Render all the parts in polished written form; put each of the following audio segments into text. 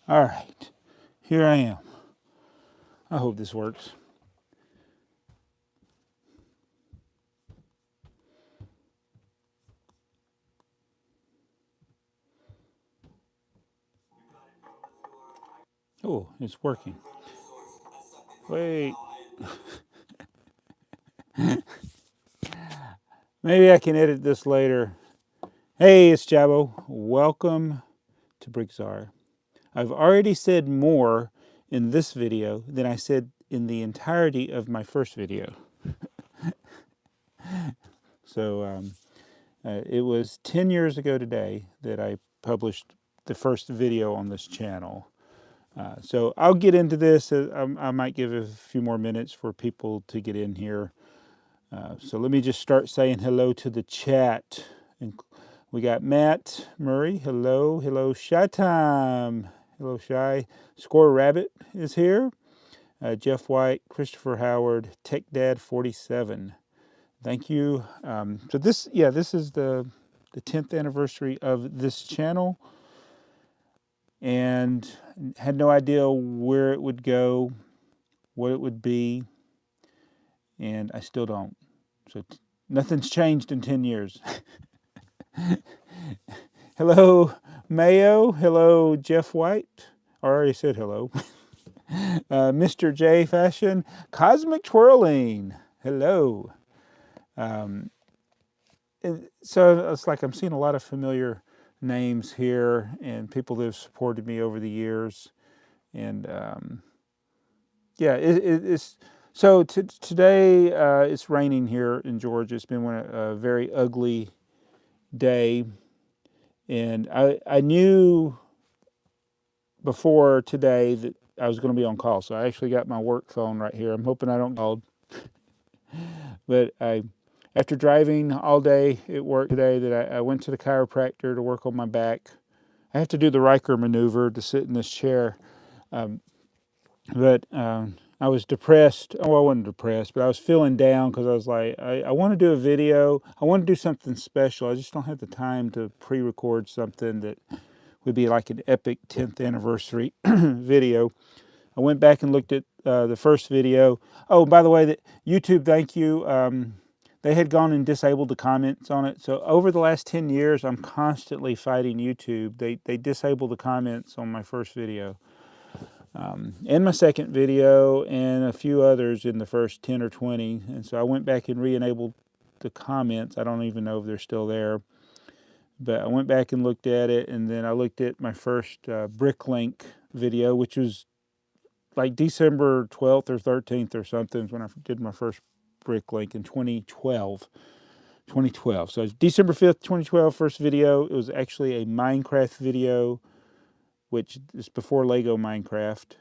All right, here I am. I hope this works. Oh, it's working. Wait. Maybe I can edit this later. Hey, it's Jabo. Welcome to BrickTsar. I've already said more in this video than I said in the entirety of my first video. So it was 10 years ago today that I published the first video on this channel. So I'll get into this. I might give a few more minutes for people to get in here. So let me just start saying hello to the chat. And we got Matt Murray. Hello. Hello, Shy Time. Hello, Shy. Score Rabbit is here. Jeff White, Christopher Howard, Tech Dad 47. Thank you. So this is the 10th anniversary of this channel, and had no idea where it would go, what it would be, and I still don't. So nothing's changed in 10 years. Hello, Mayo. Hello, Jeff White. I already said hello. Mr. J Fashion. Cosmic Twirling. Hello. So it's like I'm seeing a lot of familiar names here and people that have supported me over the years. And yeah, it's so today it's raining here in Georgia. It's been a very ugly day. And I knew before today that I was going to be on call. So I actually got my work phone right here. I'm hoping I don't call. But after driving all day at work today, that I went to the chiropractor to work on my back. I have to do the Riker maneuver to sit in this chair. But I was depressed. Oh, I wasn't depressed, but I was feeling down because I was like, I want to do a video. I want to do something special. I just don't have the time to pre-record something that would be like an epic 10th anniversary video. I went back and looked at the first video. Oh, by the way, that YouTube, thank you. They had gone and disabled the comments on it. So over the last 10 years, I'm constantly fighting YouTube. They disabled the comments on my first video. And my second video, and a few others in the first 10 or 20. And so I went back and re-enabled the comments. I don't even know if they're still there. But I went back and looked at it, and then I looked at my first Bricklink video, which was like December 12th or 13th or something when I did my first Bricklink in 2012. So it's December 5th, 2012, first video. It was actually a Minecraft video, which is before Lego Minecraft.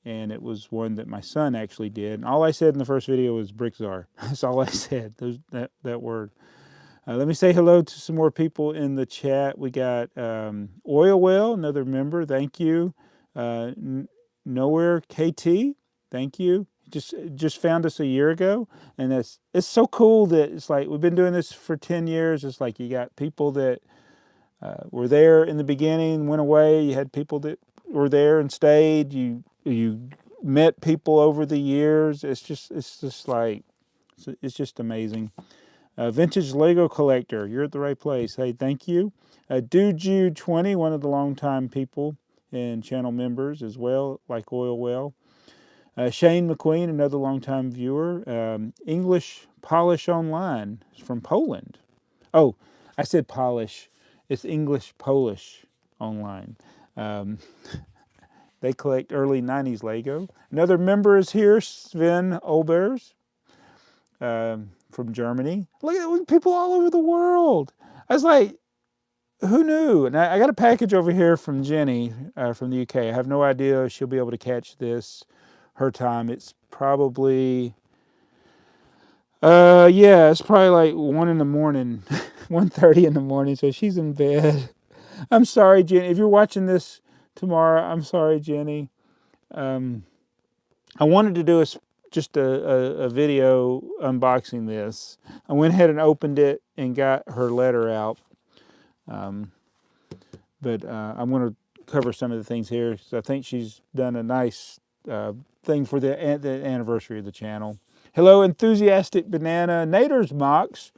And it was one that my son actually did. And all I said in the first video was BrickTsar. That's all I said, that word. Let me say hello to some more people in the chat. We got Oil Well, another member. Thank you. Nowhere KT. Thank you. Just found us a year ago, and it's so cool that it's like we've been doing this for 10 years. It's like you got people that were there in the beginning, went away. You had people that were there and stayed. You met people over the years. It's just amazing. Vintage Lego collector, you're at the right place. Hey, thank you. Dude20, one of the longtime people and channel members as well, like Oil Well. Shane McQueen, another longtime viewer. English Polish Online from Poland. Oh, I said Polish. It's English Polish Online. They collect early 90s Lego. Another member is here, Sven Olbers. From Germany. Look at people all over the world. I was like, who knew? And I got a package over here from Jenny from the UK. I have no idea if she'll be able to catch this her time. It's probably, it's probably like 1 in the morning, 1:30 in the morning. So she's in bed. I'm sorry, Jenny. If you're watching this tomorrow, I'm sorry, Jenny. I wanted to do just a video unboxing this. I went ahead and opened it and got her letter out. But I'm going to cover some of the things here. So I think she's done a nice thing for the anniversary of the channel. Hello, Enthusiastic Banana. Nader's Mox.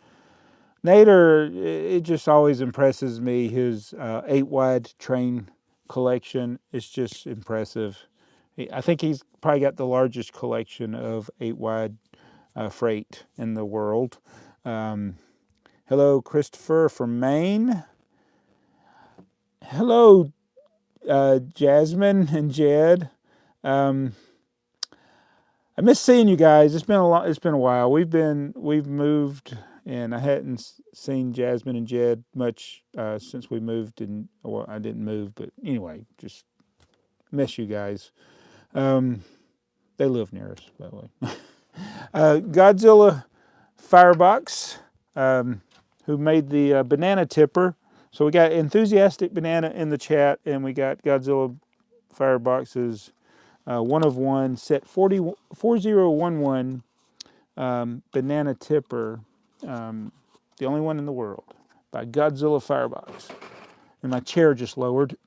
Nader, it just always impresses me. His 8-wide train collection is just impressive. I think he's probably got the largest collection of 8-wide freight in the world. Hello, Christopher from Maine. Hello, Jasmine and Jed. I miss seeing you guys. It's been a while. We've moved, and I hadn't seen Jasmine and Jed much since we moved. Well, I didn't move, but anyway, just miss you guys. They live near us, by the way. Godzilla Firebox, who made the banana tipper. So we got Enthusiastic Banana in the chat, and we got Godzilla Firebox's 1 of 1 set 4011 banana tipper, the only one in the world, by Godzilla Firebox. And my chair just lowered.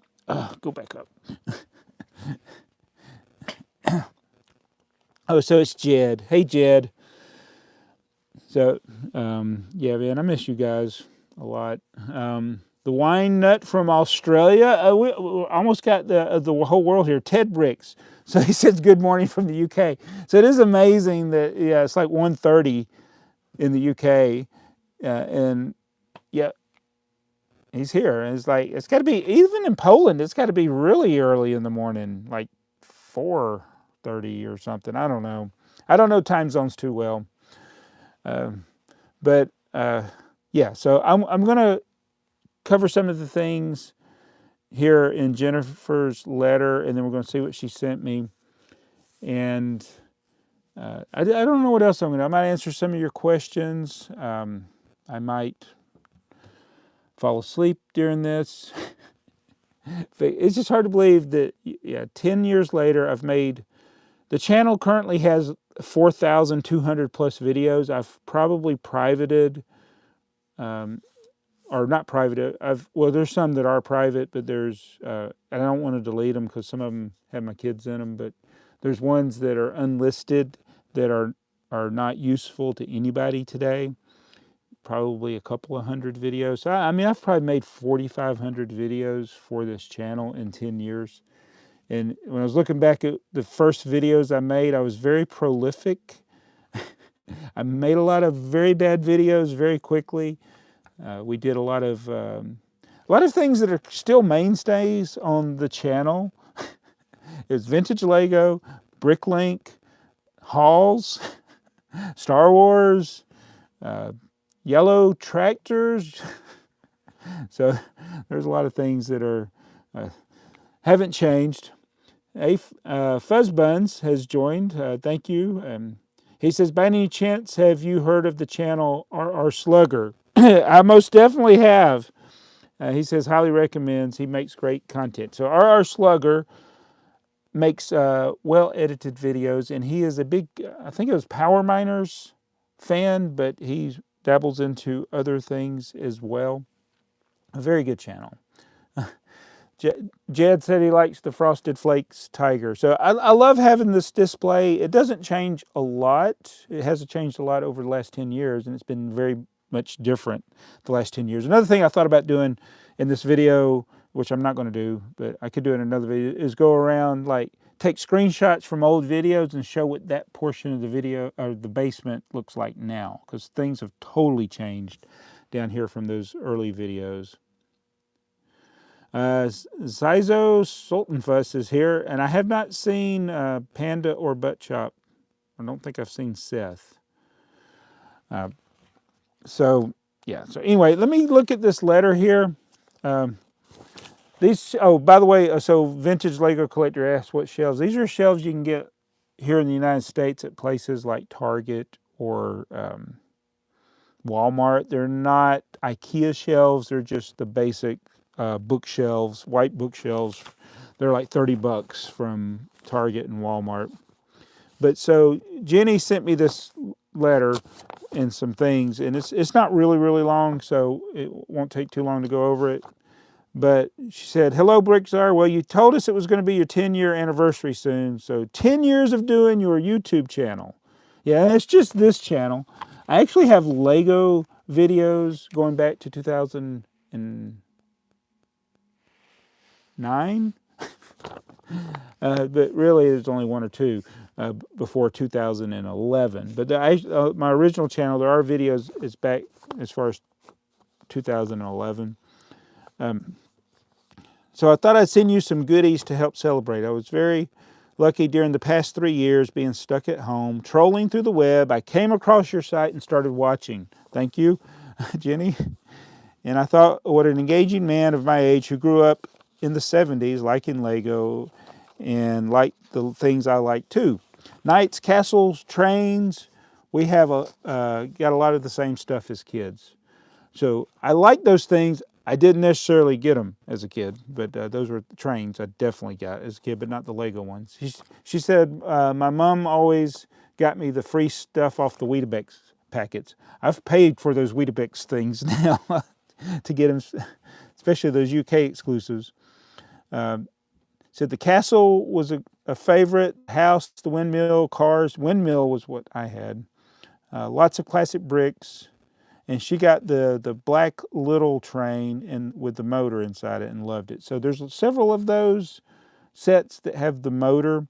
Go back up. Oh, so it's Jed. Hey, Jed. So, yeah, man, I miss you guys a lot. The wine nut from Australia. We almost got the whole world here. Ted Bricks. So he says good morning from the UK. So it is amazing that, yeah, it's like 1:30 in the UK. And, yeah, he's here. And it's like, it's got to be, even in Poland, it's got to be really early in the morning, like 4:30 or something. I don't know. I don't know time zones too well. But yeah, so I'm going to cover some of the things here in Jennifer's letter, and then we're going to see what she sent me. And I don't know what else I'm going to do. I might answer some of your questions. I might fall asleep during this. It's just hard to believe that, yeah, 10 years later, I've made, the channel currently has 4,200 plus videos. I've probably privated, or not privated. Well, there's some that are private, but there's, I don't want to delete them because some of them have my kids in them, but there's ones that are unlisted that are not useful to anybody today. Probably a couple of hundred videos. So, I mean, I've probably made 4,500 videos for this channel in 10 years. And when I was looking back at the first videos I made, I was very prolific. I made a lot of very bad videos very quickly. We did a lot of things that are still mainstays on the channel. It's vintage Lego, Bricklink, hauls, Star Wars, yellow tractors. So there's a lot of things that are haven't changed. Fuzzbuns has joined. Thank you. He says, by any chance, have you heard of the channel R Slugger? I most definitely have. He says, highly recommends. He makes great content. So R Slugger makes well-edited videos, and he is a big, I think it was Power Miners fan, but he dabbles into other things as well. A very good channel. Jed said he likes the Frosted Flakes Tiger. So I love having this display. It doesn't change a lot. It hasn't changed a lot over the last 10 years, and it's been very much different the last 10 years. Another thing I thought about doing in this video, which I'm not going to do, but I could do in another video, is go around, like, take screenshots from old videos and show what that portion of the video or the basement looks like now, because things have totally changed down here from those early videos. Zyzo Sultanfuss is here, and I have not seen Panda or Butt Chop. I don't think I've seen Seth. So, yeah. So anyway, let me look at this letter here. These, oh, by the way, so Vintage Lego Collector asked what shelves. These are shelves you can get here in the United States at places like Target or Walmart. They're not IKEA shelves. They're just the basic bookshelves, white bookshelves. They're like $30 from Target and Walmart. But so Jenny sent me this letter and some things, and it's not really long, so it won't take too long to go over it. But she said, hello, BrickTsar. Well, you told us it was going to be your 10-year anniversary soon. So 10 years of doing your YouTube channel. Yeah, and it's just this channel. I actually have Lego videos going back to 2009. But really, there's only one or two before 2011. But my original channel, there are videos, is back as far as 2011. So I thought I'd send you some goodies to help celebrate. I was very lucky during the past 3 years being stuck at home, trolling through the web. I came across your site and started watching. Thank you, Jenny. And I thought, what an engaging man of my age who grew up in the 70s liking Lego and liked the things I like too. Knights, castles, trains. We have got a lot of the same stuff as kids. So I like those things. I didn't necessarily get them as a kid, but those were the trains I definitely got as a kid, but not the Lego ones. She said my mom always got me the free stuff off the Weetabix packets. I've paid for those Weetabix things now to get them, especially those UK exclusives. Said the castle was a favorite. House, the windmill, cars. Windmill was what I had. Lots of classic bricks. And she got the black little train and with the motor inside it and loved it. So there's several of those sets that have the motor.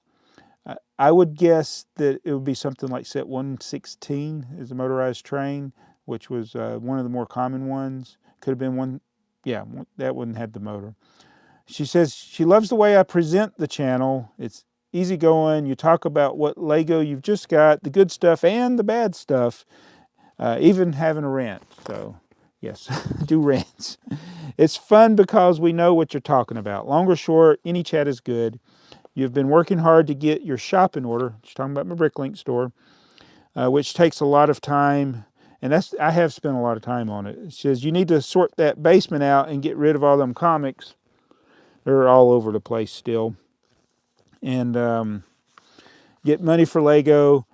I would guess that it would be something like set 116 is a motorized train, which was one of the more common ones. Could have been one, yeah, that one had the motor. She says she loves the way I present the channel. It's easygoing. You talk about what Lego you've just got, the good stuff and the bad stuff. Even having a rant. So, yes, do rants. It's fun because we know what you're talking about. Long or short, any chat is good. You've been working hard to get your shop in order. She's talking about my Bricklink store, which takes a lot of time. And I have spent a lot of time on it. It says you need to sort that basement out and get rid of all them comics. They're all over the place still. And get money for Lego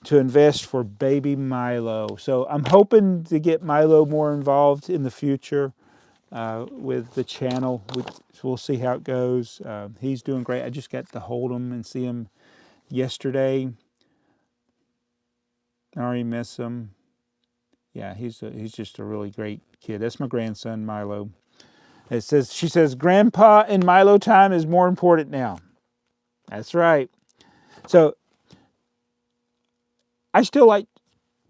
to invest for baby Milo. So I'm hoping to get Milo more involved in the future with the channel. We'll see how it goes. He's doing great. I just got to hold him and see him yesterday. I already miss him. Yeah, he's just a really great kid. That's my grandson, Milo. She says, Grandpa and Milo time is more important now. That's right. So I still like,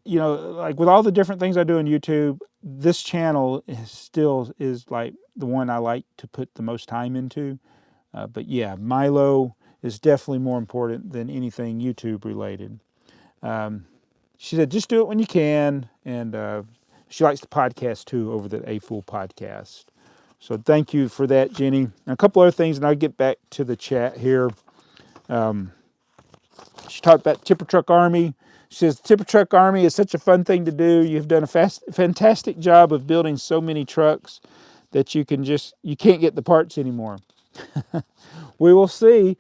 like with all the different things I do on YouTube, this channel still is like the one I like to put the most time into. But yeah, Milo is definitely more important than anything YouTube related. She said, just do it when you can. And she likes the podcast too over the A Fool podcast. So thank you for that, Jenny. And a couple other things, and I'll get back to the chat here. She talked about Tipper Truck Army. She says, the Tipper Truck Army is such a fun thing to do. You've done a fantastic job of building so many trucks that you can't get the parts anymore. We will see.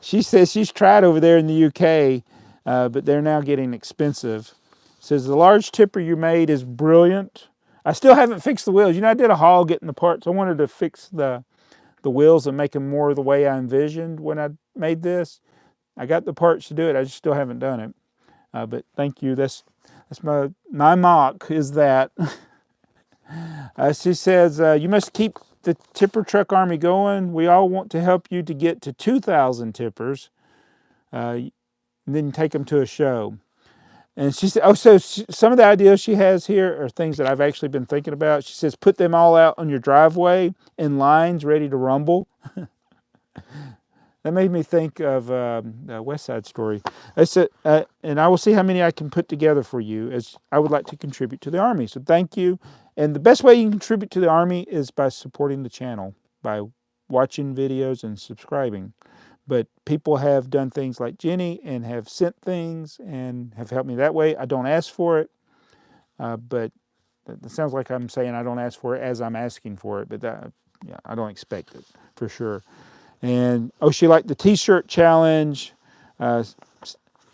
She says she's tried over there in the UK, but they're now getting expensive. Says, the large tipper you made is brilliant. I still haven't fixed the wheels. I did a haul getting the parts. I wanted to fix the wheels and make them more the way I envisioned when I made this. I got the parts to do it. I just still haven't done it. But thank you. That's my mock is that. She says, you must keep the Tipper Truck Army going. We all want to help you to get to 2,000 tippers. And then take them to a show. And she said, some of the ideas she has here are things that I've actually been thinking about. She says, put them all out on your driveway in lines ready to rumble. That made me think of the West Side Story. I said, and I will see how many I can put together for you, as I would like to contribute to the Army. So thank you. And the best way you can contribute to the Army is by supporting the channel, by watching videos and subscribing. But people have done things like Jenny and have sent things and have helped me that way. I don't ask for it, but it sounds like I'm saying I don't ask for it as I'm asking for it. But yeah, I don't expect it for sure. And she liked the T-shirt challenge,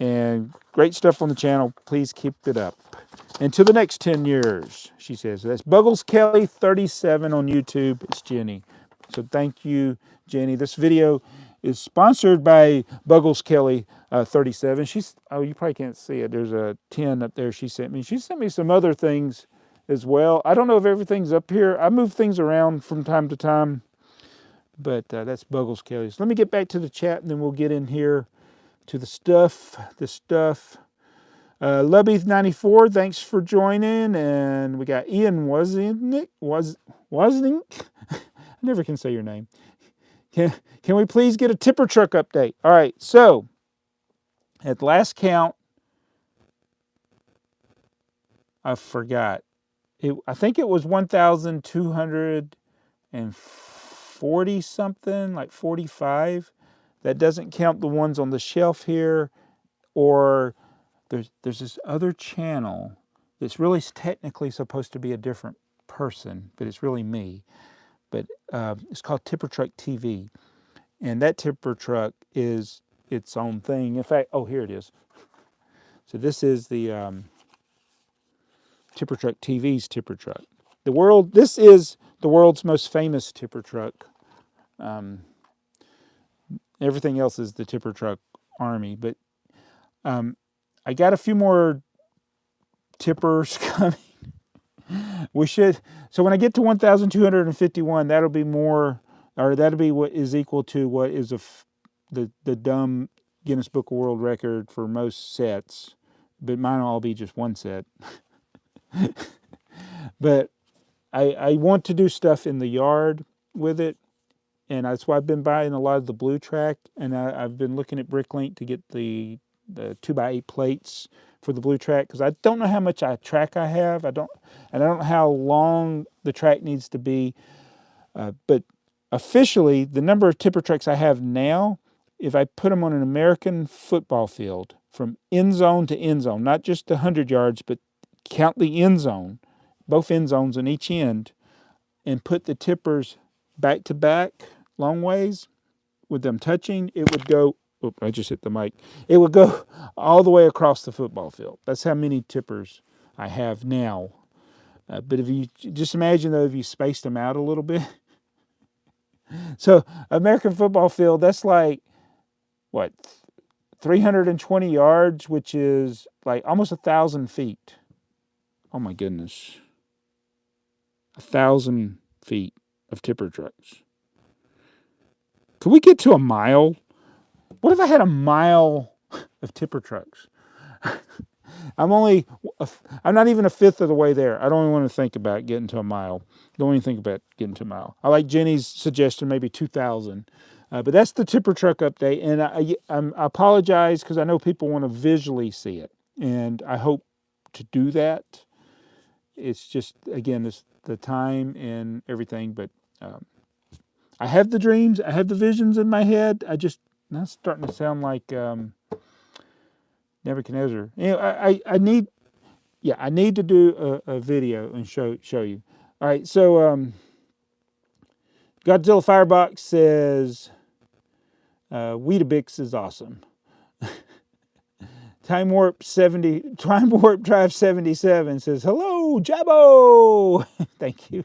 and great stuff on the channel. Please keep it up. Into the next 10 years, she says. That's Buggles Kelly 37 on YouTube. It's Jenny. So thank you, Jenny. This video is sponsored by Buggles Kelly 37. Oh, you probably can't see it. There's a 10 up there she sent me. She sent me some other things as well. I don't know if everything's up here. I move things around from time to time, but that's Buggles Kelly. So let me get back to the chat, and then we'll get in here to the stuff. Lubby94, thanks for joining. And we got Ian Wozniak. I never can say your name. Can we please get a tipper truck update? All right, so at last count, I forgot. I think it was 1,240 something, like 45. That doesn't count the ones on the shelf here, or there's this other channel that's really technically supposed to be a different person, but it's really me. But it's called Tipper Truck TV, and that tipper truck is its own thing. In fact, oh, here it is. So this is the Tipper Truck TV's tipper truck. This is the world's most famous tipper truck. Everything else is the tipper truck army, but I got a few more tippers coming. We should. So when I get to 1,251, that'll be more, or that'll be what is equal to what is the dumb Guinness Book of World Record for most sets, but mine will all be just one set. But I want to do stuff in the yard with it, and that's why I've been buying a lot of the blue track, and I've been looking at Bricklink to get the 2x8 plates for the blue track, because I don't know how much track I have. I don't know how long the track needs to be. But officially, the number of tipper tracks I have now, if I put them on an American football field from end zone to end zone, not just the 100 yards, but count the end zone, both end zones on each end, and put the tippers back to back long ways with them touching, it would go, oh, I just hit the mic. It would go all the way across the football field. That's how many tippers I have now. But if you just imagine, though, if you spaced them out a little bit. So American football field, that's like, what, 320 yards, which is like almost 1,000 feet. Oh my goodness. 1,000 feet of tipper trucks. Could we get to a mile? What if I had a mile of tipper trucks? I'm not even a fifth of the way there. I don't even want to think about getting to a mile. Don't even think about getting to a mile. I like Jenny's suggestion, maybe 2,000. But that's the tipper truck update. And I apologize, because I know people want to visually see it. And I hope to do that. It's just, again, it's the time and everything. But I have the dreams. I have the visions in my head. That's starting to sound like Nebuchadnezzar. I need to do a video and show you. All right, so Godzilla Firebox says BrickTsar is awesome. Time Warp Drive 77 says hello, Jabbo. Thank you.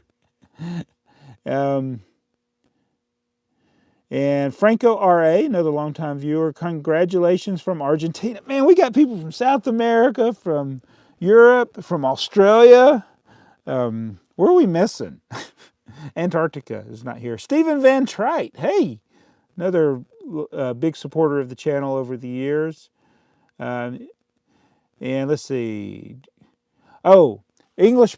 And Franco RA, another longtime viewer, congratulations from Argentina. Man, we got people from South America, from Europe, from Australia. Where are we missing? Antarctica is not here. Stephen Van Trite, hey, another big supporter of the channel over the years. And let's see. Oh, English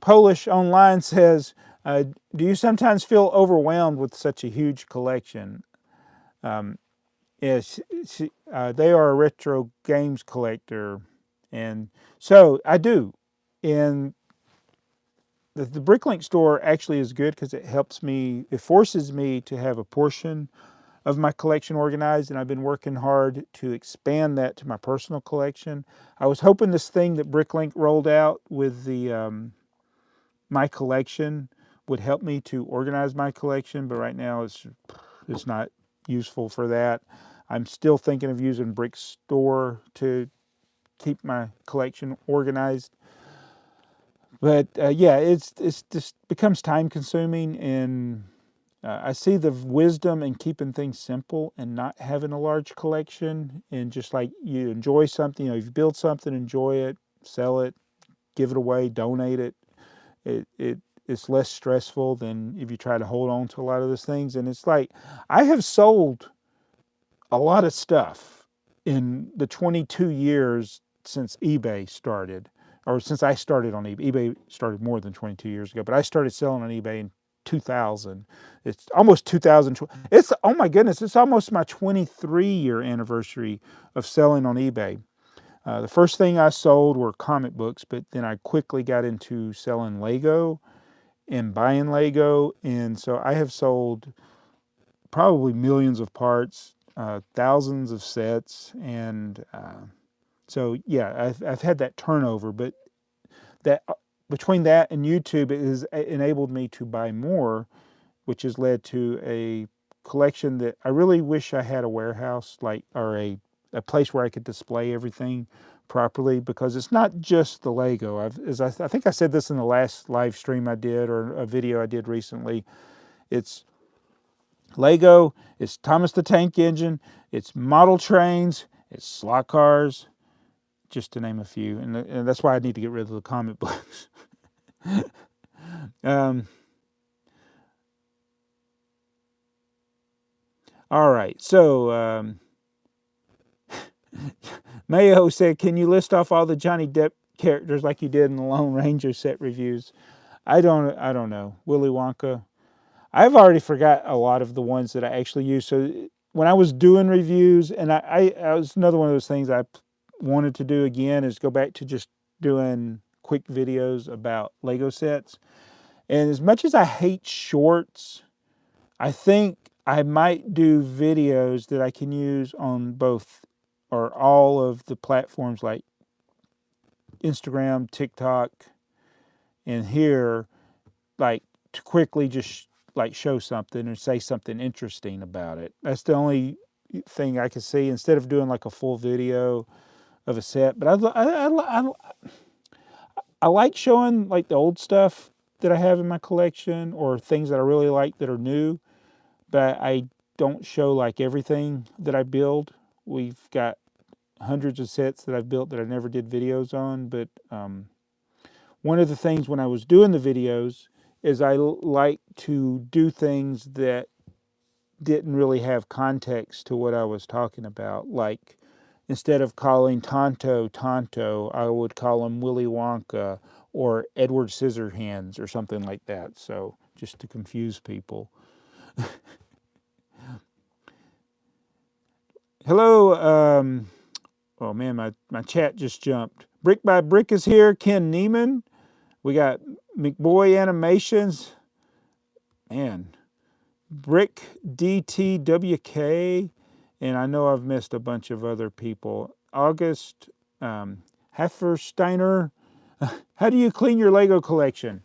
Polish Online says, do you sometimes feel overwhelmed with such a huge collection? Yes, they are a retro games collector, and so I do. And the Bricklink store actually is good, because it forces me to have a portion of my collection organized, and I've been working hard to expand that to my personal collection. I was hoping this thing that Bricklink rolled out with the my collection would help me to organize my collection, but right now it's not useful for that. I'm still thinking of using BrickStore to keep my collection organized. But yeah, it's just becomes time consuming, and I see the wisdom in keeping things simple and not having a large collection, and just like you enjoy something, if you build something, enjoy it, sell it, give it away, donate it. It's less stressful than if you try to hold on to a lot of those things. And it's like I have sold a lot of stuff in the 22 years since eBay started, or since I started on eBay. eBay started more than 22 years ago, but I started selling on eBay in 2000. It's almost 2020. It's, oh my goodness, it's almost my 23-year anniversary of selling on eBay. The first thing I sold were comic books, but then I quickly got into selling Lego and buying Lego. And so I have sold probably millions of parts, thousands of sets. And so, yeah, I've had that turnover, but that between that and YouTube, it has enabled me to buy more, which has led to a collection that I really wish I had a warehouse, like, or a place where I could display everything properly, because it's not just the Lego. I think I said this in the last live stream I did, or a video I did recently. It's Lego, it's Thomas the Tank Engine, it's model trains, it's slot cars, just to name a few. And that's why I need to get rid of the comic books. All right, so Mayo said, can you list off all the Johnny Depp characters like you did in the Lone Ranger set reviews? I don't know. Willy Wonka. I've already forgot a lot of the ones that I actually use. So when I was doing reviews, and I was another one of those things I wanted to do again, is go back to just doing quick videos about Lego sets. And as much as I hate shorts, I think I might do videos that I can use on both or all of the platforms like Instagram, TikTok, and here, like to quickly just like show something or say something interesting about it. That's the only thing I can see, instead of doing like a full video of a set. But I like showing like the old stuff that I have in my collection, or things that I really like that are new, but I don't show like everything that I build. We've got hundreds of sets that I've built that I never did videos on. But one of the things when I was doing the videos is I like to do things that didn't really have context to what I was talking about. Like, instead of calling Tonto Tonto, I would call him Willy Wonka or Edward Scissorhands or something like that. So just to confuse people. Hello. Oh man, my chat just jumped. Brick by Brick is here. Ken Neiman. We got McBoy Animations. Man. Brick DTWK. And I know I've missed a bunch of other people. August Heffersteiner. How do you clean your Lego collection?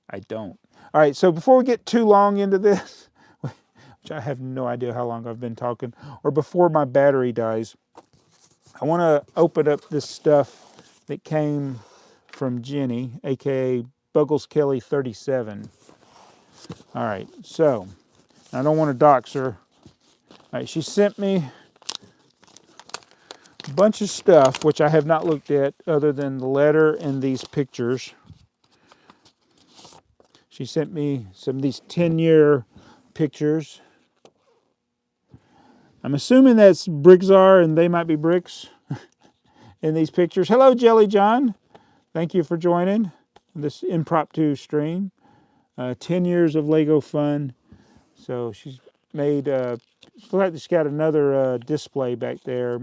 I don't. All right, so before we get too long into this, which I have no idea how long I've been talking, or before my battery dies, I want to open up this stuff that came from Jenny, aka Buggles Kelly 37. All right, so I don't want to dox her. All right, she sent me a bunch of stuff which I have not looked at other than the letter and these pictures. She sent me some of these 10-year pictures. I'm assuming that's BrickTsar and TheyMightBeBricks in these pictures. Hello, Jelly John. Thank you for joining this impromptu stream. 10 years of Lego fun. So she's made, looks like she's got another display back there.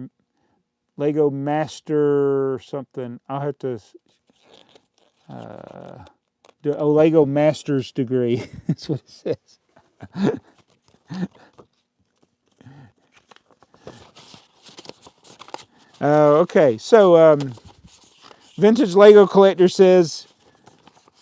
Lego Master something. I'll have to do a Lego Master's degree. That's what it says. Okay, so Vintage Lego Collector says,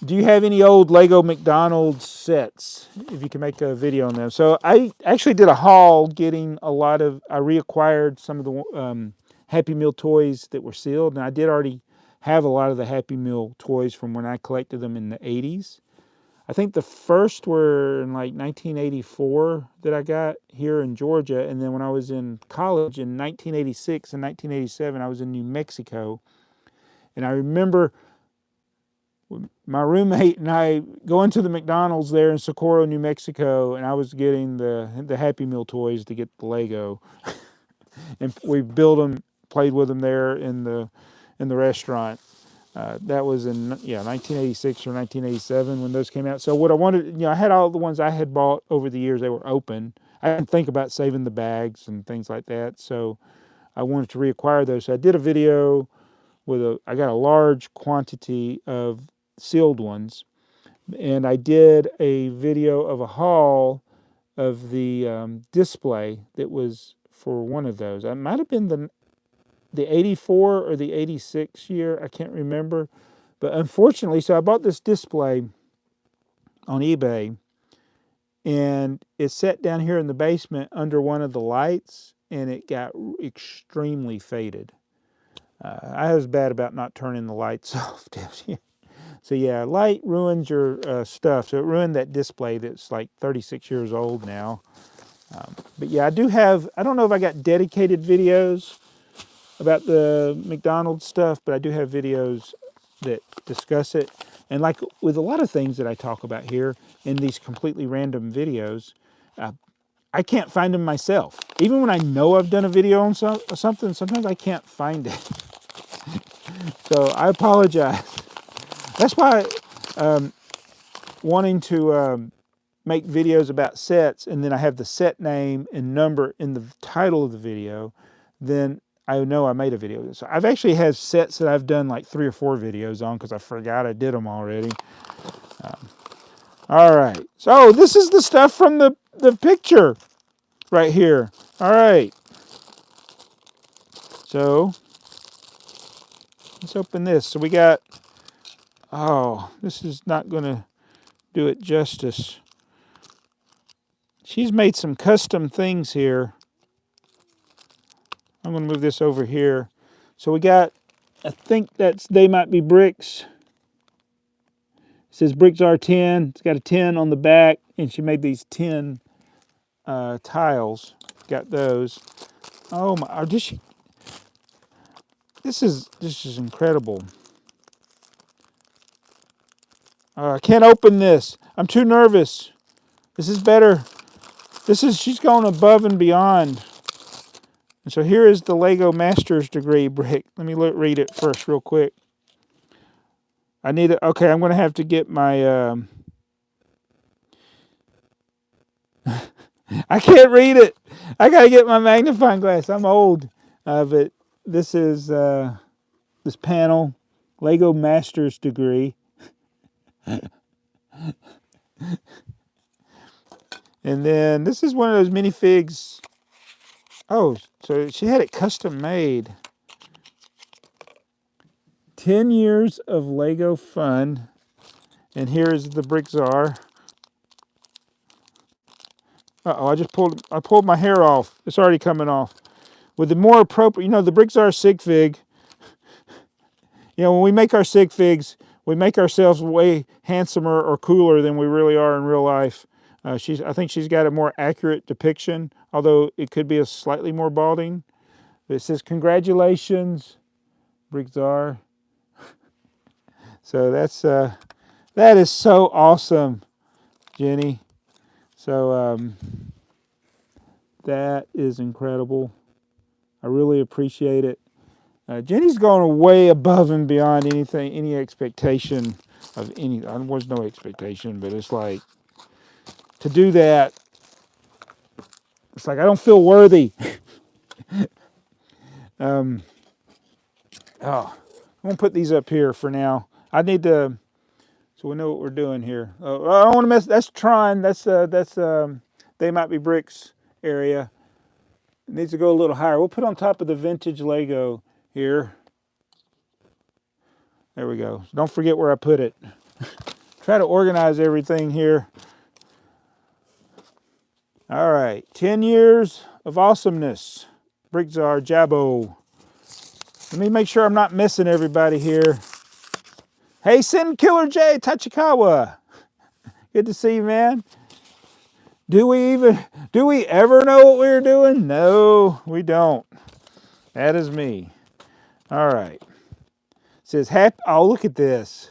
do you have any old Lego McDonald's sets? If you can make a video on them. So I actually did a haul getting a lot of, I reacquired some of the Happy Meal toys that were sealed. And I did already have a lot of the Happy Meal toys from when I collected them in the 80s. I think the first were in like 1984 that I got here in Georgia. And then when I was in college in 1986 and 1987, I was in New Mexico. And I remember my roommate and I going to the McDonald's there in Socorro, New Mexico, and I was getting the Happy Meal toys to get the Lego. And we built them, played with them there in the restaurant. That was in 1986 or 1987 when those came out. So what I wanted, I had all the ones I had bought over the years. They were open. I didn't think about saving the bags and things like that. So I wanted to reacquire those. So I did a video I got a large quantity of sealed ones, and I did a video of a haul of the display that was for one of those. It might have been the 84 or the 86 year, I can't remember. But unfortunately, so I bought this display on eBay, and it sat down here in the basement under one of the lights, and it got extremely faded. I was bad about not turning the lights off. So yeah, light ruins your stuff. So it ruined that display that's like 36 years old now. But yeah, I don't know if I got dedicated videos about the McDonald's stuff, but I do have videos that discuss it. And like with a lot of things that I talk about here in these completely random videos, I can't find them myself. Even when I know I've done a video on something, sometimes I can't find it. So I apologize. That's why wanting to make videos about sets, and then I have the set name and number in the title of the video, then I know I made a video. So I've actually had sets that I've done like 3 or 4 videos on because I forgot I did them already. All right. So this is the stuff from the picture right here. All right. So let's open this. So we got, this is not going to do it justice. She's made some custom things here. I'm going to move this over here. So we got, I think that's TheyMightBeBricks. It says BrickTsar 10. It's got a 10 on the back, and she made these 10 tiles. Got those. Oh my! This is incredible. I can't open this. I'm too nervous. This is better. She's going above and beyond. And so here is the Lego Master's Degree brick. Let me read it first real quick. Okay, I'm going to have to get my, I can't read it. I got to get my magnifying glass. I'm old. But this is, this panel, Lego Master's Degree. And then this is one of those minifigs. Oh, so she had it custom made. 10 years of Lego fun. And here's the BrickTsar. Uh-oh, I pulled my hair off. It's already coming off. With the more appropriate, the BrickTsar sig fig. When we make our sig figs, we make ourselves way handsomer or cooler than we really are in real life. I think she's got a more accurate depiction, although it could be a slightly more balding. But it says, congratulations, BrickTsar. So that is so awesome, Jenny. So that is incredible. I really appreciate it. Jenny's going way above and beyond any expectation of any. There was no expectation, but it's like, to do that, it's like I don't feel worthy. I'm gonna put these up here for now. I need to, so we know what we're doing here. I don't want to mess. That's Tron. That's TheyMightBeBricks area. It needs to go a little higher. We'll put on top of the vintage Lego here. There we go. Don't forget where I put it. Try to organize everything here. All right, 10 years of awesomeness. BrickTsar Jabbo. Let me make sure I'm not missing everybody here. Hey, Sin Killer J, Tachikawa. Good to see you, man. Do we ever know what we're doing? No, we don't. That is me. All right. It says, oh, look at this.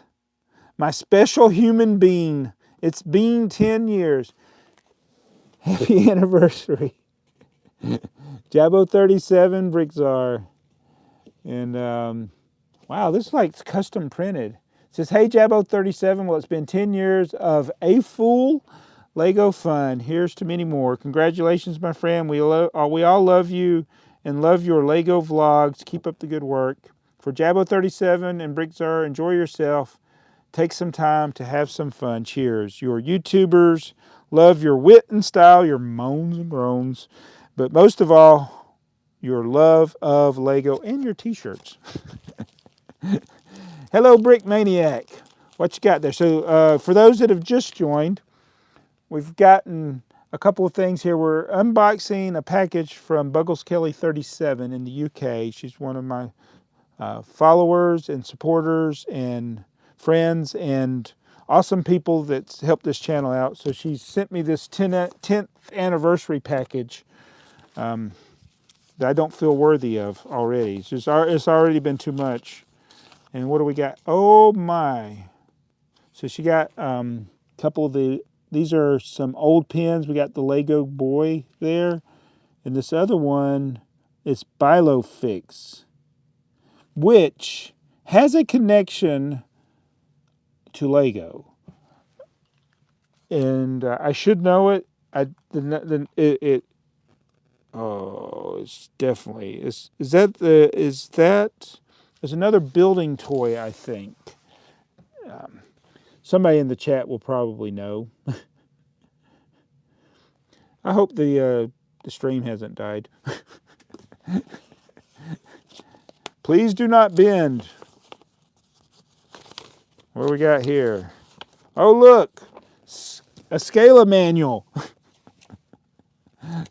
My special human being. It's been 10 years. Happy anniversary. Jabo 37, BrickTsar. And, wow, this is like custom printed. It says, hey, Jabo 37. Well, it's been 10 years of a fool Lego fun. Here's to many more. Congratulations, my friend. We all love you and love your Lego vlogs. Keep up the good work. For Jabo 37 and BrickTsar, enjoy yourself. Take some time to have some fun. Cheers. Your YouTubers love your wit and style, your moans and groans, but most of all, your love of Lego and your t-shirts. Hello, Brick Maniac. What you got there? So for those that have just joined, we've gotten a couple of things here. We're unboxing a package from Buggles Kelly 37 in the UK. She's one of my followers and supporters and friends and awesome people that's helped this channel out. So she sent me this 10th anniversary package that I don't feel worthy of already. It's already been too much. And what do we got? Oh my. So she got a couple of these are some old pins. We got the Lego boy there. And this other one is Bilofix, which has a connection to Lego. And I should know it. Oh, it's definitely, there's another building toy, I think. Somebody in the chat will probably know. I hope the stream hasn't died. Please do not bend. What do we got here? Oh, look, a Scala manual.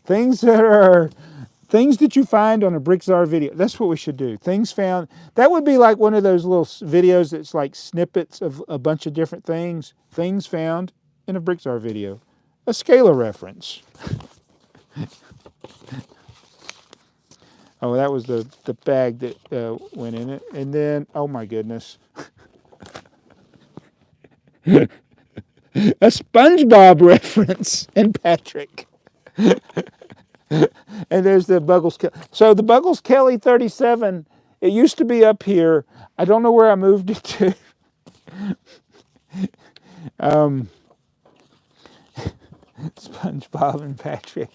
Things that you find on a BrickTsar video. That's what we should do. Things found. That would be like one of those little videos that's like snippets of a bunch of different things. Things found in a BrickTsar video. A Scala reference. Oh, that was the bag that went in it. And then, oh my goodness. A SpongeBob reference and Patrick. And there's the Buggles Kelly. So the Buggles Kelly 37, it used to be up here. I don't know where I moved it to. SpongeBob and Patrick.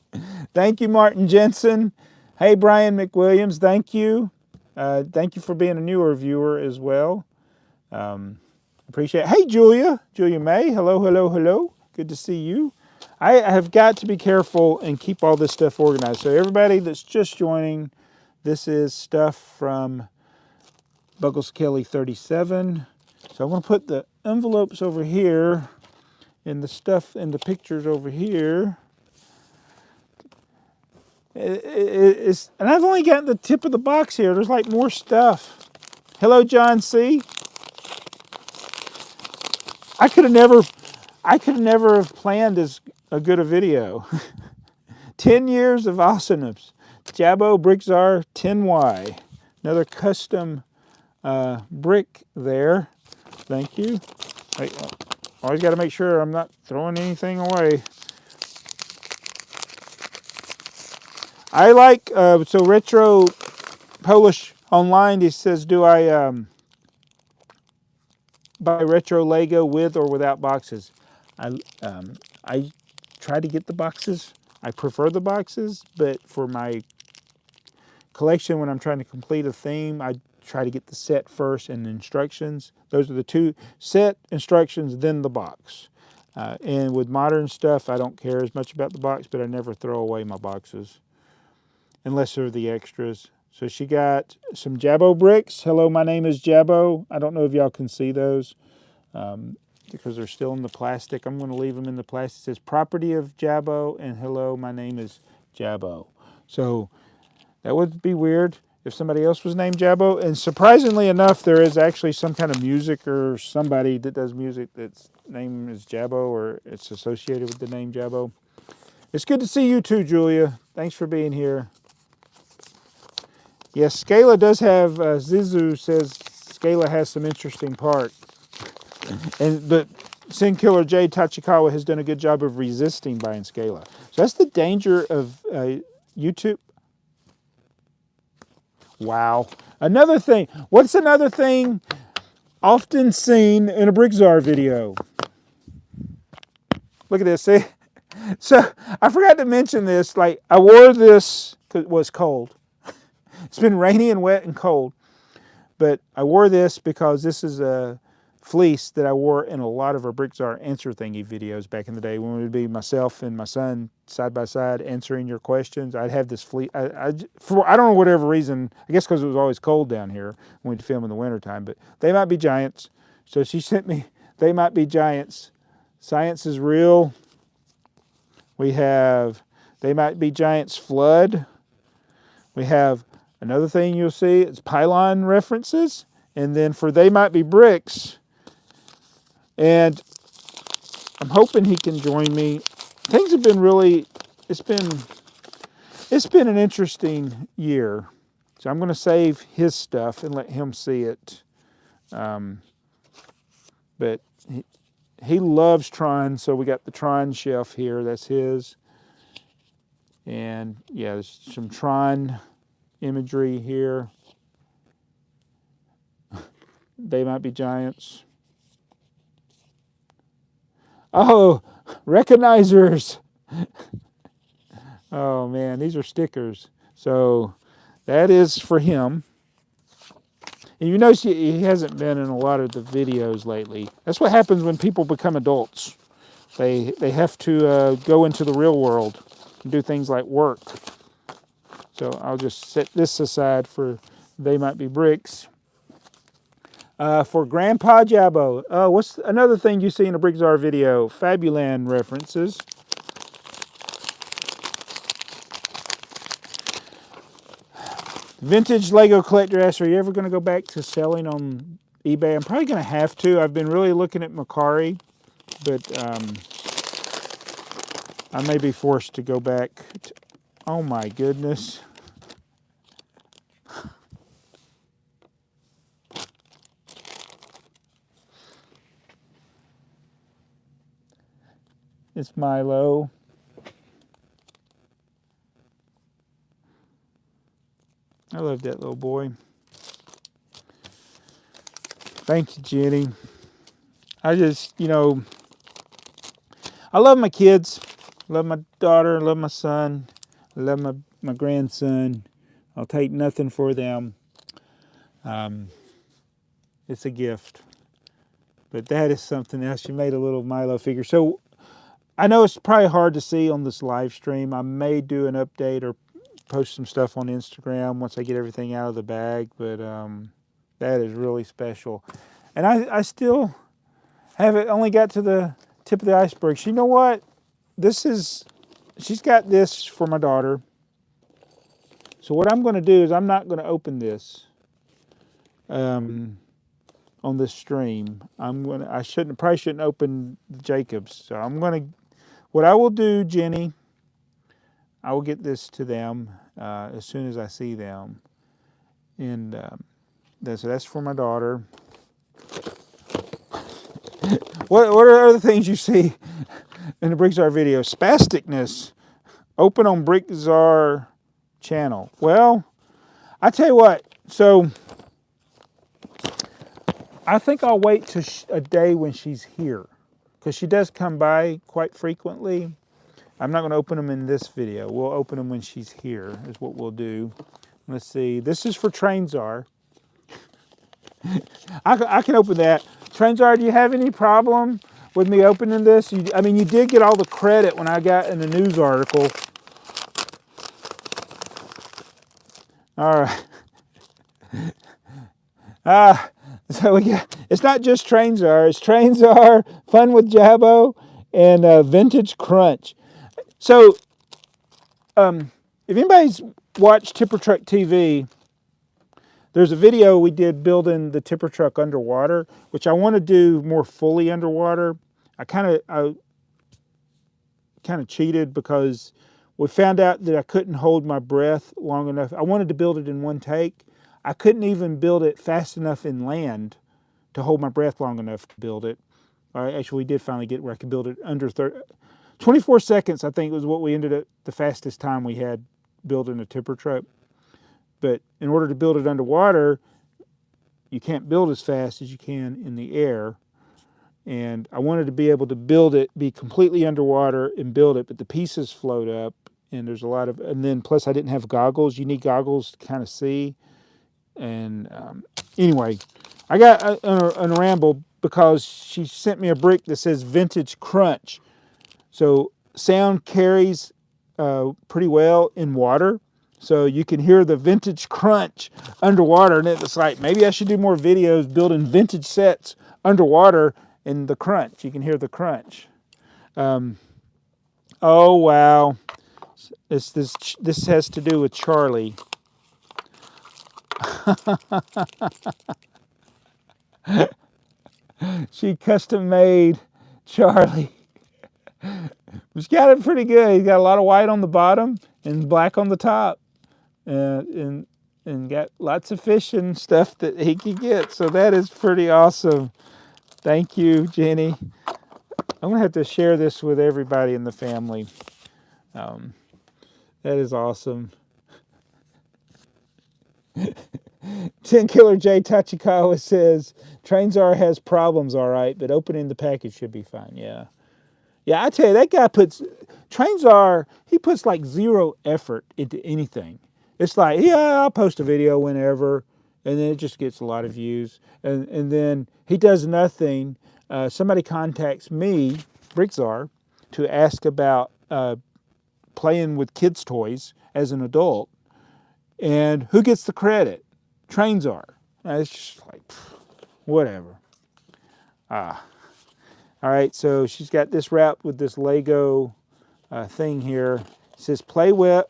Thank you, Martin Jensen. Hey, Brian McWilliams, thank you. Thank you for being a newer viewer as well. Appreciate it. Hey, Julia May. Hello, hello, hello. Good to see you. I have got to be careful and keep all this stuff organized. So everybody that's just joining, this is stuff from Buggles Kelly 37. So I'm going to put the envelopes over here and the stuff and the pictures over here. And I've only got the tip of the box here. There's like more stuff. Hello, John C. I could have never have planned as good a video. 10 years of awesomeness. Jabo BrickTsar 10Y. Another custom brick there. Thank you. Always got to make sure I'm not throwing anything away. I like, so Retro Polish Online, he says, do I buy retro Lego with or without boxes? I try to get the boxes. I prefer the boxes, but for my collection, when I'm trying to complete a theme, I try to get the set first and the instructions. Those are the two: set, instructions, then the box. And with modern stuff, I don't care as much about the box, but I never throw away my boxes unless they're the extras. So she got some Jabo bricks. Hello, my name is Jabo. I don't know if y'all can see those because they're still in the plastic. I'm going to leave them in the plastic. It says property of Jabo and hello, my name is Jabo. So that would be weird. if somebody else was named Jabbo. And surprisingly enough, there is actually some kind of music or somebody that does music that's name is Jabbo, or it's associated with the name Jabbo. It's good to see you too, Julia. Thanks for being here. Yes, Scala does have, Zizu says Scala has some interesting part. But Sin Killer J Tachikawa has done a good job of resisting buying Scala. So that's the danger of YouTube. Wow. Another thing. What's another thing often seen in a BrickTsar video? Look at this. See? So I forgot to mention this. Like, I wore this because it was cold. It's been rainy and wet and cold. But I wore this because this is a fleece that I wore in a lot of our BrickTsar answer thingy videos back in the day when it would be myself and my son side by side answering your questions. I'd have this fleece. For I don't know, whatever reason, I guess because it was always cold down here when we'd film in the wintertime, but They Might Be Giants. So she sent me They Might Be Giants. Science is Real. We have They Might Be Giants Flood. We have another thing you'll see, it's pylon references. And then for They Might Be Bricks, and I'm hoping he can join me. Things have been really, it's been an interesting year. So I'm going to save his stuff and let him see it. But he loves Tron, so we got the Tron shelf here. That's his. And yeah, there's some Tron imagery here. They Might Be Giants. Oh, recognizers. Oh man, these are stickers. So that is for him. And you notice he hasn't been in a lot of the videos lately. That's what happens when people become adults. They have to go into the real world and do things like work. So I'll just set this aside for They Might Be Bricks. For Grandpa Jabbo. What's another thing you see in a BrickTsar video? Fabuland references. Vintage Lego collector asks, are you ever going to go back to selling on eBay? I'm probably going to have to. I've been really looking at Macari, but I may be forced to go back. Oh my goodness. It's Milo. I love that little boy. Thank you, Jenny. I just, I love my kids. I love my daughter. I love my son. I love my grandson. I'll take nothing for them. It's a gift. But that is something else. You made a little Milo figure. So I know it's probably hard to see on this live stream. I may do an update or post some stuff on Instagram once I get everything out of the bag. But that is really special. And I still haven't only got to the tip of the iceberg. You know what? She's got this for my daughter. So what I'm going to do is I'm not going to open this on this stream. I probably shouldn't open Jacob's. So what I will do, Jenny, I will get this to them as soon as I see them. And so that's for my daughter. What are other things you see in the BrickTsar video? Spasticness. Open on BrickTsar channel. Well, I tell you what. So I think I'll wait till a day when she's here, because she does come by quite frequently. I'm not going to open them in this video. We'll open them when she's here is what we'll do. Let's see. This is for TrainTsar. I can open that. TrainTsar, do you have any problem with me opening this? You did get all the credit when I got in the news article. All right. So it's not just TrainTsar. It's TrainTsar, Fun with Jabbo, and Vintage Crunch. So if anybody's watched Tipper Truck TV, There's a video we did building the tipper truck underwater, which I want to do more fully underwater. I kind of cheated because we found out that I couldn't hold my breath long enough. I wanted to build it in one take. I couldn't even build it fast enough in land to hold my breath long enough to build it. Actually, we did finally get where I could build it under 24 seconds, I think, was what we ended up the fastest time we had building a tipper truck. But in order to build it underwater, you can't build as fast as you can in the air. And I wanted to be able to build it, be completely underwater and build it, but the pieces float up and there's a lot of, and then plus I didn't have goggles. You need goggles to kind of see. And anyway, I got on a ramble because she sent me a brick that says Vintage Crunch. So sound carries pretty well in water. So you can hear the vintage crunch underwater. And it's like, maybe I should do more videos building vintage sets underwater and the crunch. You can hear the crunch. Oh, wow. This has to do with Charlie. She custom made Charlie. He's got it pretty good. He's got a lot of white on the bottom and black on the top. And got lots of fish and stuff that he could get. So that is pretty awesome. Thank you, Jenny. I'm going to have to share this with everybody in the family. That is awesome. 10 Killer J Tachikawa says, TheyMightBeBricks has problems, all right, but opening the package should be fine. Yeah. Yeah, I tell you, that guy TheyMightBeBricks, he puts like zero effort into anything. It's like, yeah, I'll post a video whenever, and then it just gets a lot of views. And then he does nothing. Somebody contacts me, BrickTsar, to ask about playing with kids' toys as an adult. And who gets the credit? TheyMightBeBricks. It's just like, whatever. All right, so she's got this wrapped with this Lego thing here. It says, play well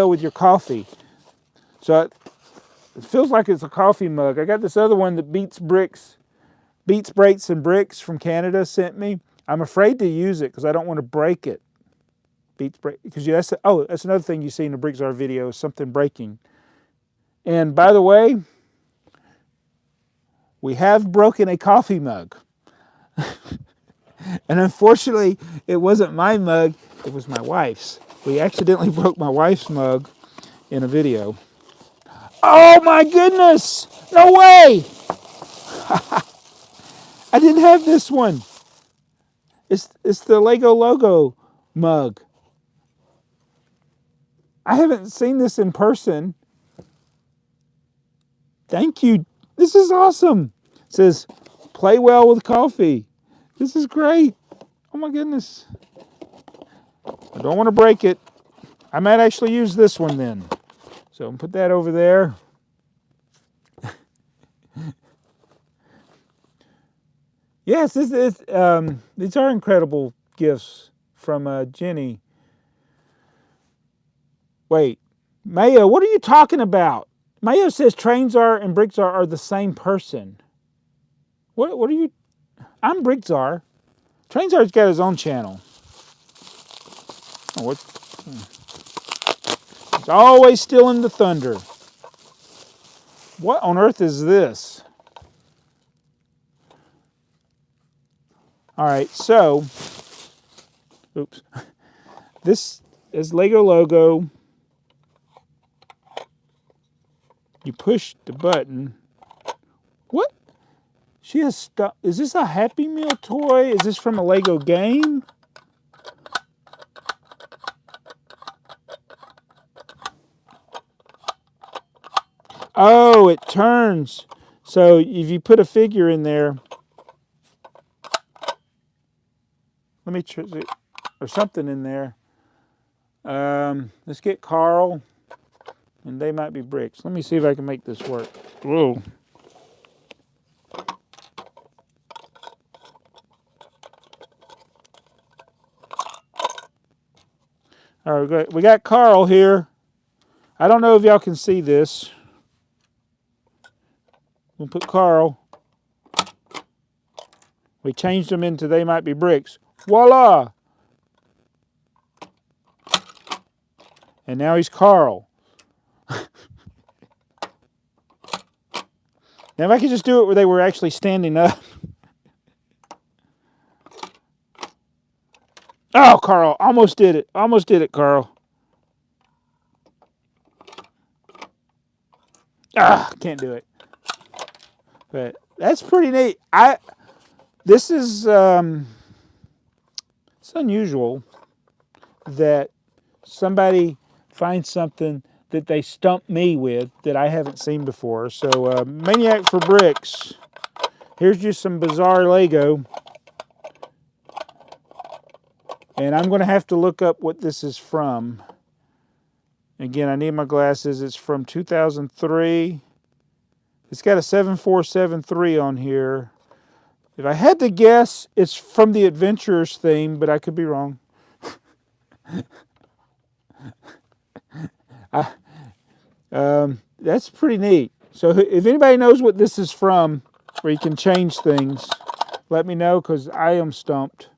with your coffee. So it feels like it's a coffee mug. I got this other one that Beats, Breaks and Bricks from Canada sent me. I'm afraid to use it because I don't want to break it. Because that's another thing you see in the BrickTsar video, is something breaking. And by the way, we have broken a coffee mug. And unfortunately, it wasn't my mug, it was my wife's. We accidentally broke my wife's mug in a video. Oh my goodness! No way! I didn't have this one. It's the Lego logo mug. I haven't seen this in person. Thank you. This is awesome. It says, play well with coffee. This is great. Oh my goodness. I don't want to break it. I might actually use this one then. So I'll put that over there. Yes, these are incredible gifts from Jenny. Wait, Mayo, what are you talking about? Mayo says TheyMightBeBricks and BrickTsar are the same person. What are you? I'm BrickTsar. TheyMightBeBricks got his own channel. Oh, it's always stealing the thunder. What on earth is this? All right, so, oops. This is Lego logo. You push the button. What? She has stuff. Is this a Happy Meal toy? Is this from a Lego game? Oh, it turns. So if you put a figure in there, let me try, or something in there. Let's get Carl, and TheyMightBeBricks. Let me see if I can make this work. Whoa. All right, we got Carl here. I don't know if y'all can see this. We'll put Carl. We changed him into They Might Be Bricks. Voila! And now he's Carl. Now if I could just do it where they were actually standing up. Oh, Carl, almost did it. Almost did it, Carl. Ah, can't do it. But that's pretty neat. This is it's unusual that somebody finds something that they stump me with that I haven't seen before. So Maniac for Bricks. Here's just some bizarre Lego. And I'm going to have to look up what this is from. Again, I need my glasses. It's from 2003. It's got a 7473 on here. If I had to guess, it's from the Adventurers theme, but I could be wrong. That's pretty neat. So if anybody knows what this is from, where you can change things, let me know, because I am stumped.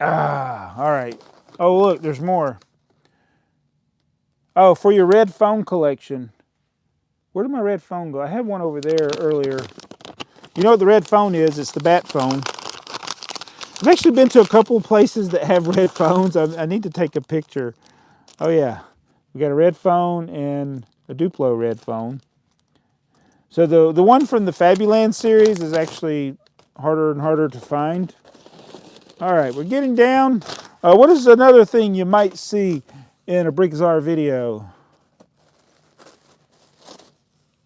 All right. Oh, look, there's more. Oh, for your red phone collection. Where did my red phone go? I had one over there earlier. You know what the red phone is? It's the bat phone. I've actually been to a couple places that have red phones. I need to take a picture. Oh, yeah. We got a red phone and a Duplo red phone. So the one from the Fabuland series is actually harder and harder to find. All right, we're getting down. What is another thing you might see in a BrickTsar video?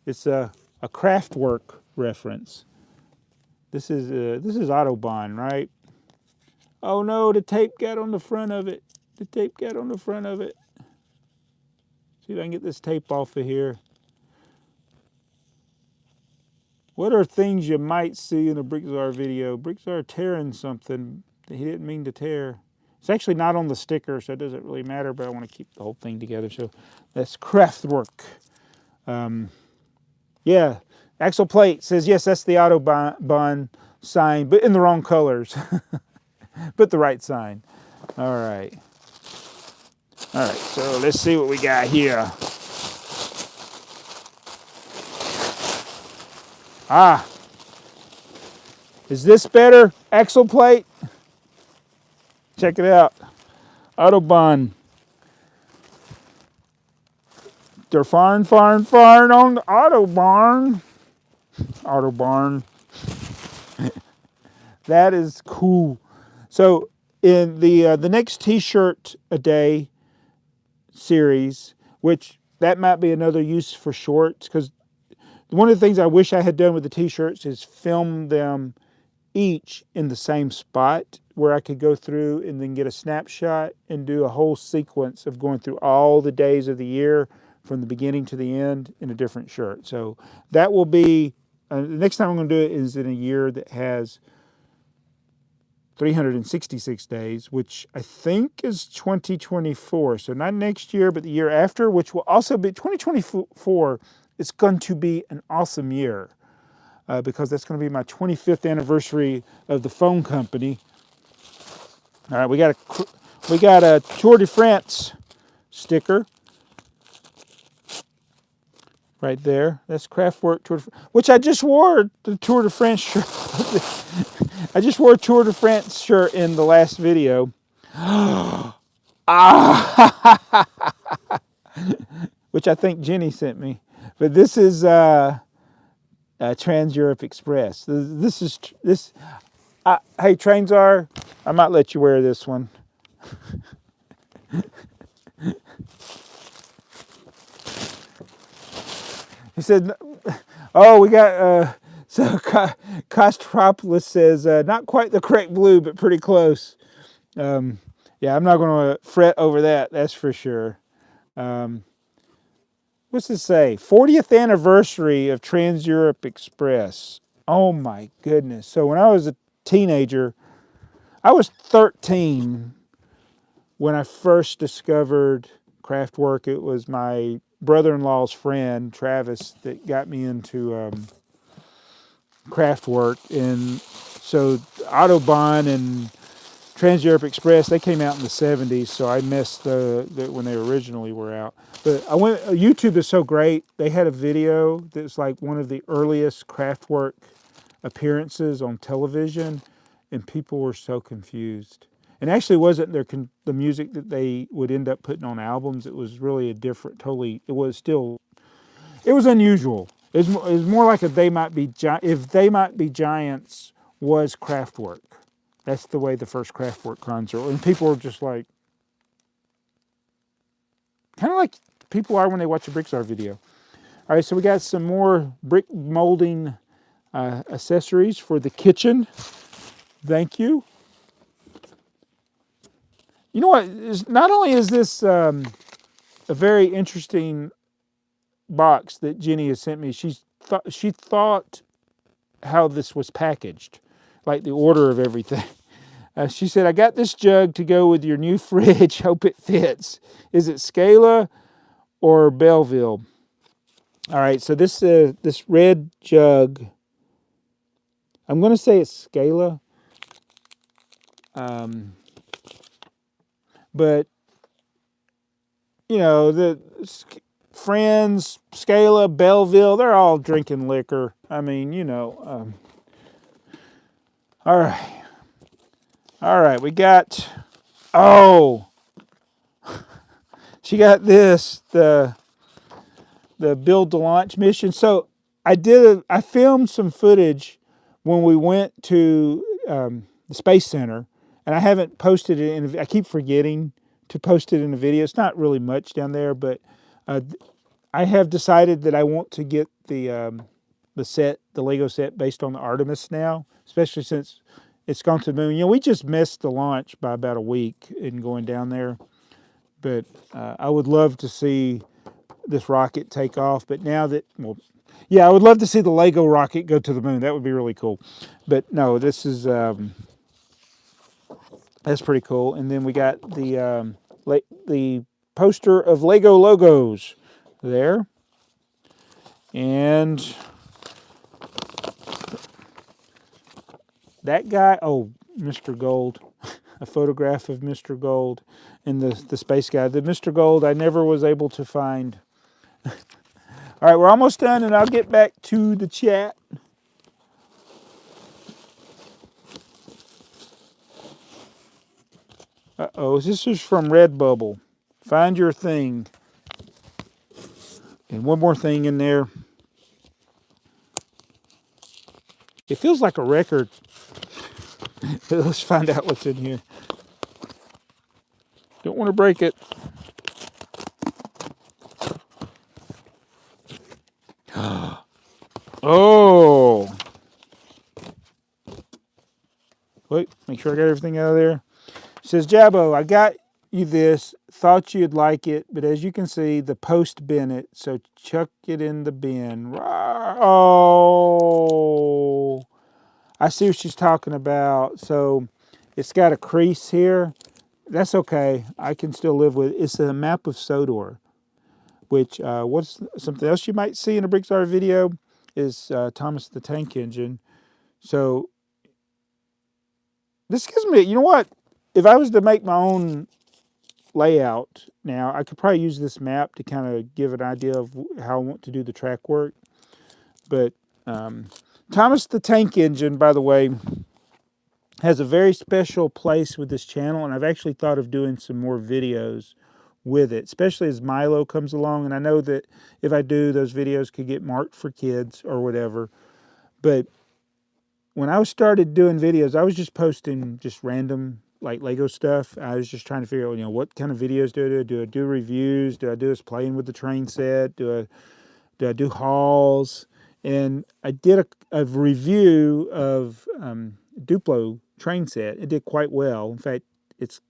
It's a Craftwork reference. This is Autobahn, right? Oh no, the tape got on the front of it. The tape got on the front of it. See if I can get this tape off of here. What are things you might see in a BrickTsar video? BrickTsar tearing something that he didn't mean to tear. It's actually not on the sticker, so it doesn't really matter, but I want to keep the whole thing together. So that's Craftwork. Yeah, Axle Plate says, yes, that's the Autobahn sign, but in the wrong colors. But the right sign. All right. All right, so let's see what we got here. Ah. Is this better? Axle Plate? Check it out. Autobahn. They're farn on the Autobahn. Autobahn. That is cool. So in the next T-shirt a day series, which that might be another use for shorts, because one of the things I wish I had done with the T-shirts is film them each in the same spot where I could go through and then get a snapshot and do a whole sequence of going through all the days of the year from the beginning to the end in a different shirt. So that will be, the next time I'm going to do it is in a year that has 366 days, which I think is 2024. So not next year, but the year after, which will also be 2024. It's going to be an awesome year because that's going to be my 25th anniversary of the phone company. All right, we got a Tour de France sticker right there. That's Craftwork Tour de France, which I just wore the Tour de France shirt. I just wore a Tour de France shirt in the last video. Which I think Jenny sent me. But this is Trans-Europe Express. Hey, TheyMightBeBricks, I might let you wear this one. He said, oh, we got, so Kostropolis says, not quite the correct blue, but pretty close. Yeah, I'm not going to fret over that, that's for sure. What's this say? 40th anniversary of Trans-Europe Express. Oh my goodness. So when I was a teenager, I was 13 when I first discovered Craftwork. It was my brother-in-law's friend, Travis, that got me into craft work. And so Autobahn and Trans-Europe Express, they came out in the 70s, so I missed the when they originally were out. But YouTube is so great. They had a video that's like one of the earliest Kraftwerk appearances on television, and people were so confused. And actually, it wasn't the music that they would end up putting on albums. It was really a different, totally. It was unusual. It was more like if They Might Be Giants was Kraftwerk. That's the way the first Kraftwerk concert. And people were just like, kind of like people are when they watch a BrickTsar video. All right, so we got some more brick molding accessories for the kitchen. Thank you. You know what? Not only is this a very interesting box that Jenny has sent me, she thought how this was packaged, like the order of everything. She said, I got this jug to go with your new fridge. Hope it fits. Is it Scala or Belleville? All right, so this red jug, I'm going to say it's Scala. But, you know, the Friends, Scala, Belleville, they're all drinking liquor. I mean, you know. All right. All right, we got, she got this, the build to launch mission. So I filmed some footage when we went to the Space Center, and I haven't posted it I keep forgetting to post it in a video. It's not really much down there, but I have decided that I want to get the Lego set based on the Artemis now, especially since it's gone to the moon. You know, we just missed the launch by about a week in going down there. But I would love to see this rocket take off. But now that, I would love to see the Lego rocket go to the moon. That would be really cool. But no, this is, that's pretty cool. And then we got the poster of Lego logos there. And that guy, Mr. Gold, a photograph of Mr. Gold and the space guy. The Mr. Gold I never was able to find. All right, we're almost done, and I'll get back to the chat. This is from Redbubble. Find your thing. And one more thing in there. It feels like a record. Let's find out what's in here. Don't want to break it. Oh. Wait, make sure I got everything out of there. It says, Jabbo, I got you this. Thought you'd like it, but as you can see, the post bin it, so chuck it in the bin. Oh. I see what she's talking about. So it's got a crease here. That's okay. I can still live with it. It's a map of Sodor, which what's something else you might see in a BrickTsar video is Thomas the Tank Engine. So this gives me, you know what? If I was to make my own layout now, I could probably use this map to kind of give an idea of how I want to do the track work. But Thomas the Tank Engine, by the way, has a very special place with this channel, and I've actually thought of doing some more videos with it, especially as Milo comes along. And I know that if I do, those videos could get marked for kids or whatever. But when I started doing videos, I was just posting just random like Lego stuff. I was just trying to figure out, you know, what kind of videos do I do? Do I do reviews? Do I do us playing with the train set? Do I do hauls? And I did a review of Duplo train set. It did quite well. In fact, it's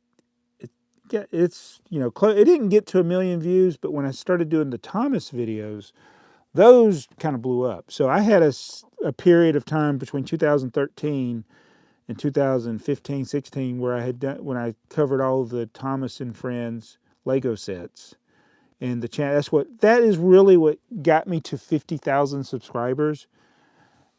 you know, it didn't get to 1 million views, but when I started doing the Thomas videos, those kind of blew up. So I had a period of time between 2013 and 2015, 16, where I had done, when I covered all of the Thomas and Friends Lego sets. And the channel, that is really what got me to 50,000 subscribers.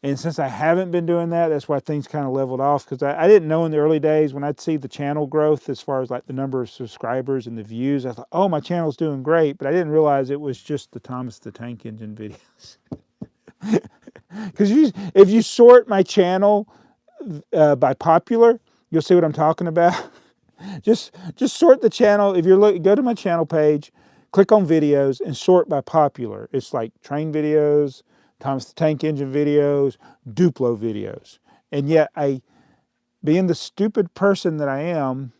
And since I haven't been doing that, that's why things kind of leveled off. Because I didn't know in the early days when I'd see the channel growth as far as like the number of subscribers and the views, I thought, oh, my channel's doing great. But I didn't realize it was just the Thomas the Tank Engine videos. Because if you sort my channel by popular, you'll see what I'm talking about. just sort the channel. If you're go to my channel page, click on videos and sort by popular. It's like train videos, Thomas the Tank Engine videos, Duplo videos. And yet being the stupid person that I am,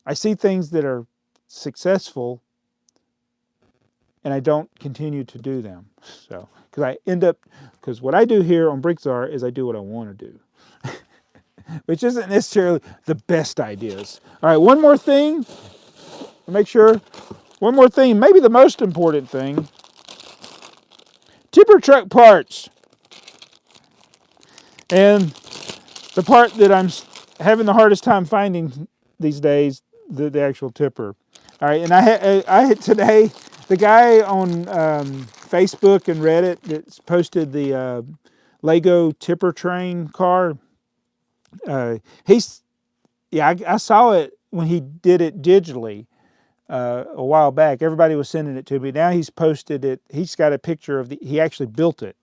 I see things that are successful and I don't continue to do them. So, because what I do here on BrickTsar is I do what I want to do, which isn't necessarily the best ideas. All right, one more thing, maybe the most important thing, tipper truck parts. And the part that I'm having the hardest time finding these days, the actual tipper. All right, and I had today, the guy on Facebook and Reddit that's posted the Lego tipper train car. I saw it when he did it digitally a while back. Everybody was sending it to me. Now he's posted it. He's got a picture of he actually built it,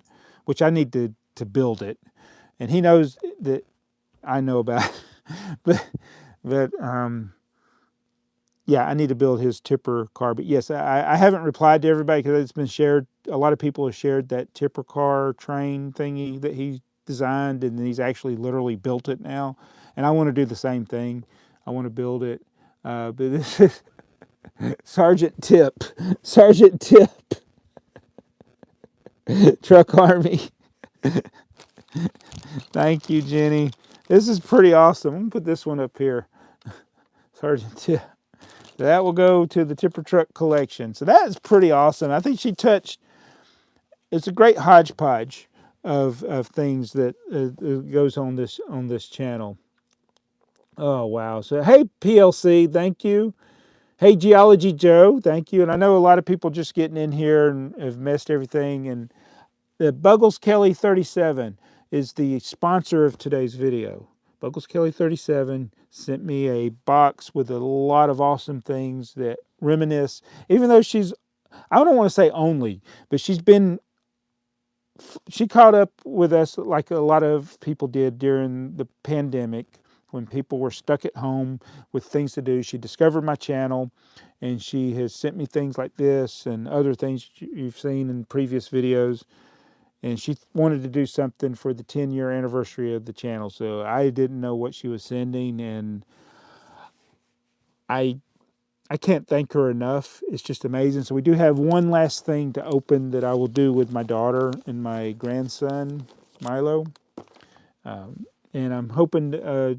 which I need to build it. And he knows that I know about it. but yeah, I need to build his tipper car. But yes, I haven't replied to everybody because it's been shared. A lot of people have shared that tipper car train thingy that he designed, and he's actually literally built it now. And I want to do the same thing. I want to build it. But this is Sergeant Tip, Truck Army. Thank you, Jenny. This is pretty awesome. I'm going to put this one up here. Sergeant Tip. That will go to the tipper truck collection. So that is pretty awesome. I think she touched, it's a great hodgepodge of things that goes on this channel. Oh, wow. So, hey, PLC, thank you. Hey, Geology Joe, thank you. And I know a lot of people just getting in here and have missed everything. And the Buggles Kelly 37 is the sponsor of today's video. Buggles Kelly 37 sent me a box with a lot of awesome things that reminisce, even though I don't want to say only, but she caught up with us like a lot of people did during the pandemic when people were stuck at home with things to do. She discovered my channel and she has sent me things like this and other things you've seen in previous videos. And she wanted to do something for the 10-year anniversary of the channel. So I didn't know what she was sending, and I can't thank her enough. It's just amazing. So we do have one last thing to open that I will do with my daughter and my grandson, Milo. And I'm hoping I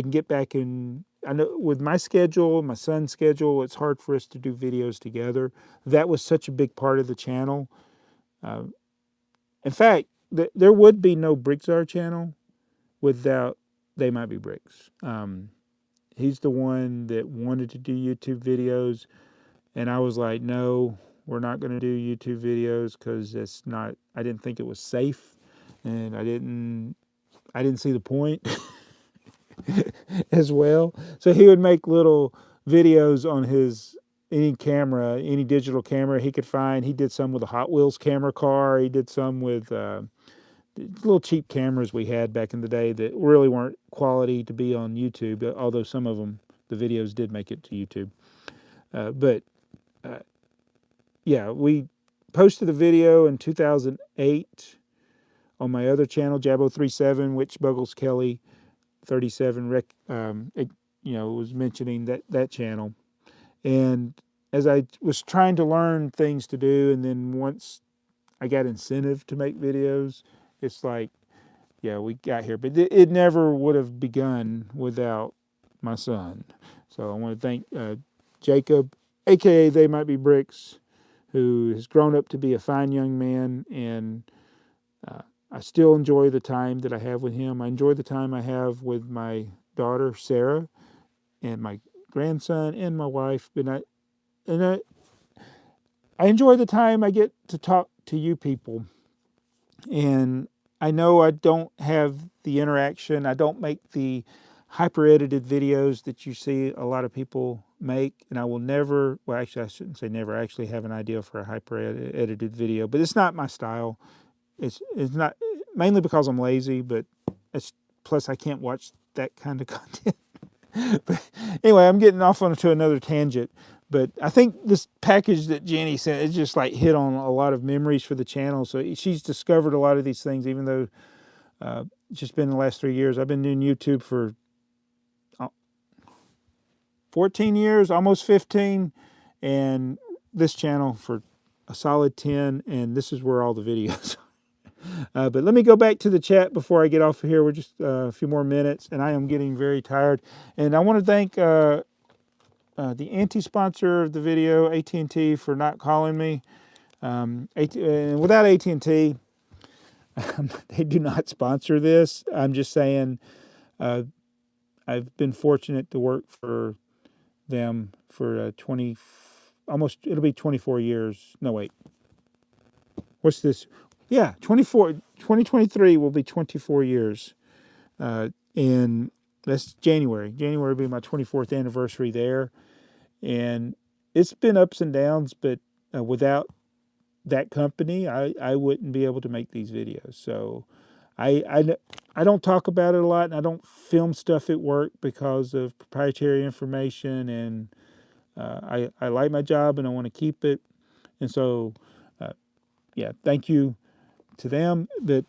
can get back in. I know with my schedule, my son's schedule, it's hard for us to do videos together. That was such a big part of the channel. In fact, there would be no BrickTsar channel without TheyMightBeBricks. He's the one that wanted to do YouTube videos, and I was like, no, we're not going to do YouTube videos because I didn't think it was safe, and I didn't see the point as well. So he would make little videos on any digital camera he could find. He did some with a Hot Wheels camera car. He did some with little cheap cameras we had back in the day that really weren't quality to be on YouTube, although some of them, the videos did make it to YouTube. Yeah, we posted a video in 2008 on my other channel, Jabbo37, which Buggles Kelly 37 was mentioning that channel. And as I was trying to learn things to do, and then once I got incentive to make videos, it's like, yeah, we got here. But it never would have begun without my son. So I want to thank Jacob, a.k.a. TheyMightBeBricks, who has grown up to be a fine young man, and I still enjoy the time that I have with him. I enjoy the time I have with my daughter, Sarah, and my grandson, and my wife. I enjoy the time I get to talk to you people. And I know I don't have the interaction. I don't make the hyper edited videos that you see a lot of people make. And I will never, well, actually, I shouldn't say never. I actually have an idea for a hyper edited video, but it's not my style. It's not, mainly because I'm lazy, but it's, plus I can't watch that kind of content. But anyway, I'm getting off onto another tangent. But I think this package that Jenny sent, it just like hit on a lot of memories for the channel. So she's discovered a lot of these things, even though it's just been the last 3 years. I've been doing YouTube for 14 years, almost 15, and this channel for a solid 10, and this is where all the videos are. But let me go back to the chat before I get off of here. We're just a few more minutes, and I am getting very tired. And I want to thank the anti-sponsor of the video, AT&T, for not calling me. Without AT&T, they do not sponsor this. I'm just saying I've been fortunate to work for them for 20, almost, it'll be 24 years. No, wait. What's this? Yeah, 2023 will be 24 years. And that's January. January will be my 24th anniversary there. And it's been ups and downs, but without that company, I wouldn't be able to make these videos. So I don't talk about it a lot, and I don't film stuff at work because of proprietary information, and I like my job and I want to keep it. And so, yeah, thank you to them. But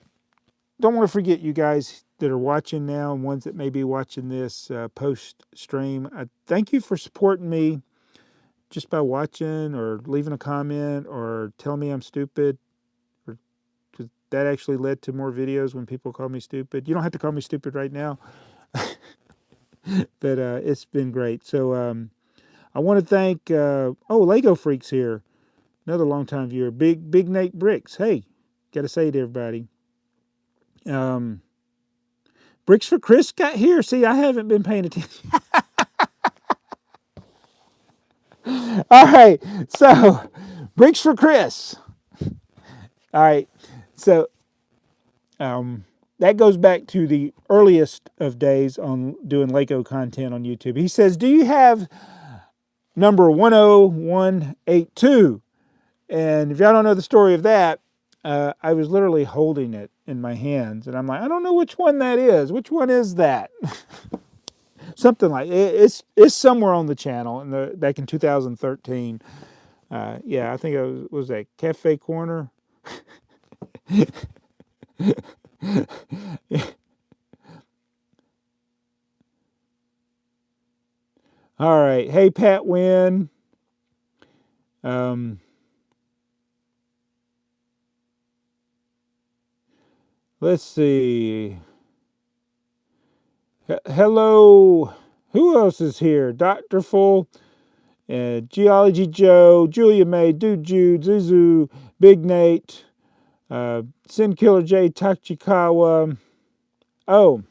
don't want to forget you guys that are watching now and ones that may be watching this post-stream. Thank you for supporting me just by watching or leaving a comment or telling me I'm stupid. Because that actually led to more videos when people call me stupid. You don't have to call me stupid right now. But it's been great. So I want to thank, Lego Freak's here. Another longtime viewer. Big Nate Bricks. Hey, got to say it to everybody. Bricks for Chris got here. See, I haven't been paying attention. All right, so Bricks for Chris. All right, so that goes back to the earliest of days on doing Lego content on YouTube. He says, do you have number 10182? And if y'all don't know the story of that, I was literally holding it in my hands, and I'm like, I don't know which one that is. Which one is that? Something like it's somewhere on the channel back in 2013. Yeah, I think it was that Cafe Corner. All right, hey Pat Wynn. Let's see. Hello. Who else is here? Dr. Full, Geology Joe, Julia May, Dude Jude, Zuzu, Big Nate, Sin Killer J, Tachikawa. Oh.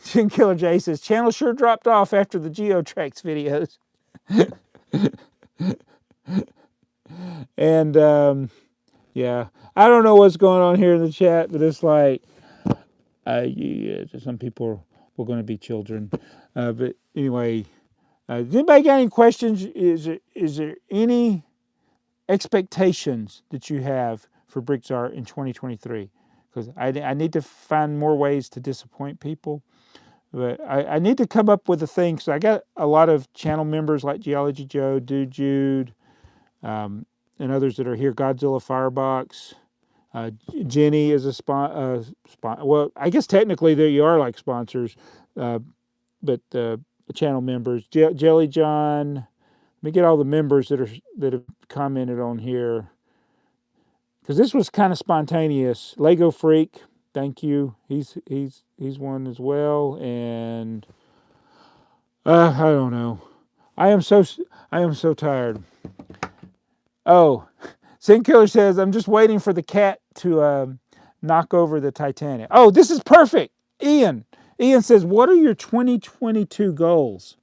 Sin Killer J says, channel sure dropped off after the GeoTrex videos. And, yeah, I don't know what's going on here in the chat, but it's like, some people were going to be children. But anyway, does anybody got any questions? Is there any expectations that you have for BrickTsar in 2023? Because I need to find more ways to disappoint people. But I need to come up with a thing. So I got a lot of channel members like Geology Joe, Dude Jude, and others that are here. Godzilla Firebox. Jenny is a well, I guess technically you are like sponsors, but channel members. Jelly John. Let me get all the members that have commented on here, because this was kind of spontaneous. Lego Freak, thank you. He's one as well, and I don't know. I am so tired. Oh. Sin Killer says, I'm just waiting for the cat to knock over the Titanic. Oh, this is perfect. Ian says, what are your 2022 goals?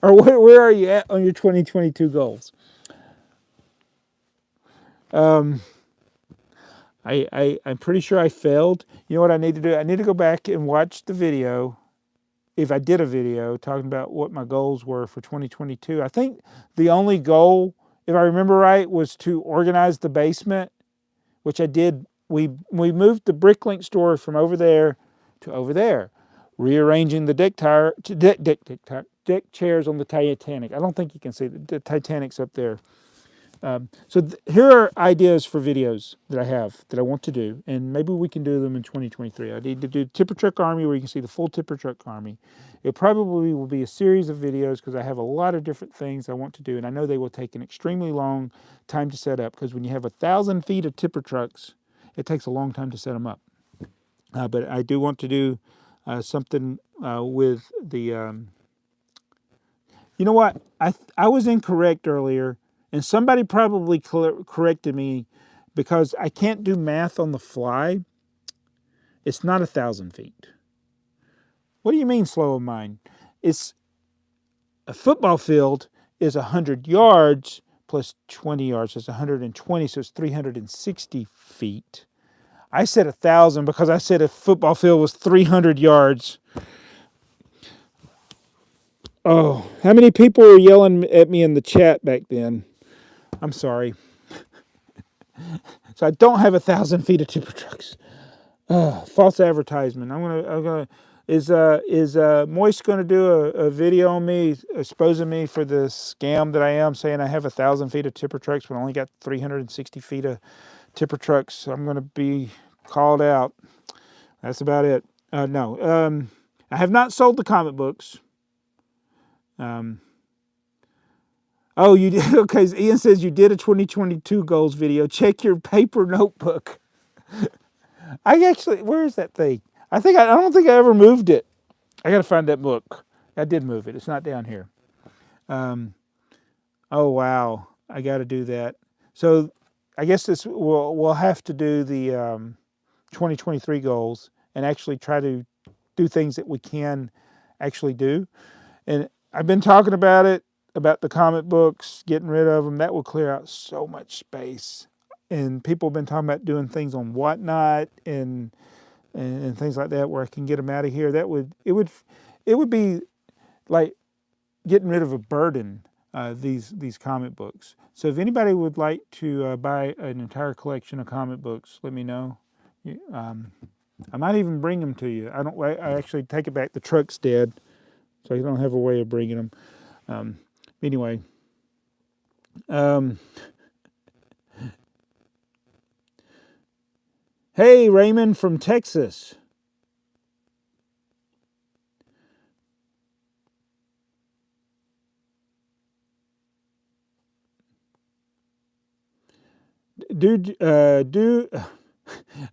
Or where are you at on your 2022 goals? Um, I'm pretty sure I failed. You know what I need to do? I need to go back and watch the video. If I did a video talking about what my goals were for 2022, I think the only goal, if I remember right, was to organize the basement, which I did. We moved the Bricklink store from over there to over there, rearranging the deck chairs on the Titanic. I don't think you can see the Titanic's up there. So here are ideas for videos that I have that I want to do, and maybe we can do them in 2023. I need to do Tipper Truck Army, where you can see the full Tipper Truck Army. It probably will be a series of videos because I have a lot of different things I want to do, and I know they will take an extremely long time to set up because when you have 1,000 feet of Tipper trucks, it takes a long time to set them up. But I do want to do something with the. You know what? I was incorrect earlier, and somebody probably corrected me because I can't do math on the fly. It's not 1,000 feet. What do you mean, slow of mind? It's a football field is 100 yards plus 20 yards. It's 120, so it's 360 feet. I said 1,000 because I said a football field was 300 yards. Oh, how many people were yelling at me in the chat back then? I'm sorry. So I don't have 1,000 feet of tipper trucks. False advertisement. Is Moist gonna do a video on me exposing me for the scam that I am, saying I have 1,000 feet of tipper trucks but I only got 360 feet of tipper trucks? I'm gonna be called out. That's about it. No. I have not sold the comic books. Oh, you did? Okay, Ian says you did a 2022 goals video. Check your paper notebook. Where is that thing? I don't think I ever moved it. I got to find that book. I did move it. It's not down here. Oh, wow. I got to do that. So I guess we'll have to do the 2023 goals and actually try to do things that we can actually do. And I've been talking about it, about the comic books, getting rid of them. That will clear out so much space. And people have been talking about doing things on Whatnot and things like that where I can get them out of here. It would be like getting rid of a burden. These comic books. So if anybody would like to buy an entire collection of comic books, let me know. I might even bring them to you. I actually take it back. The truck's dead, so I don't have a way of bringing them. Anyway. Hey, Raymond from Texas.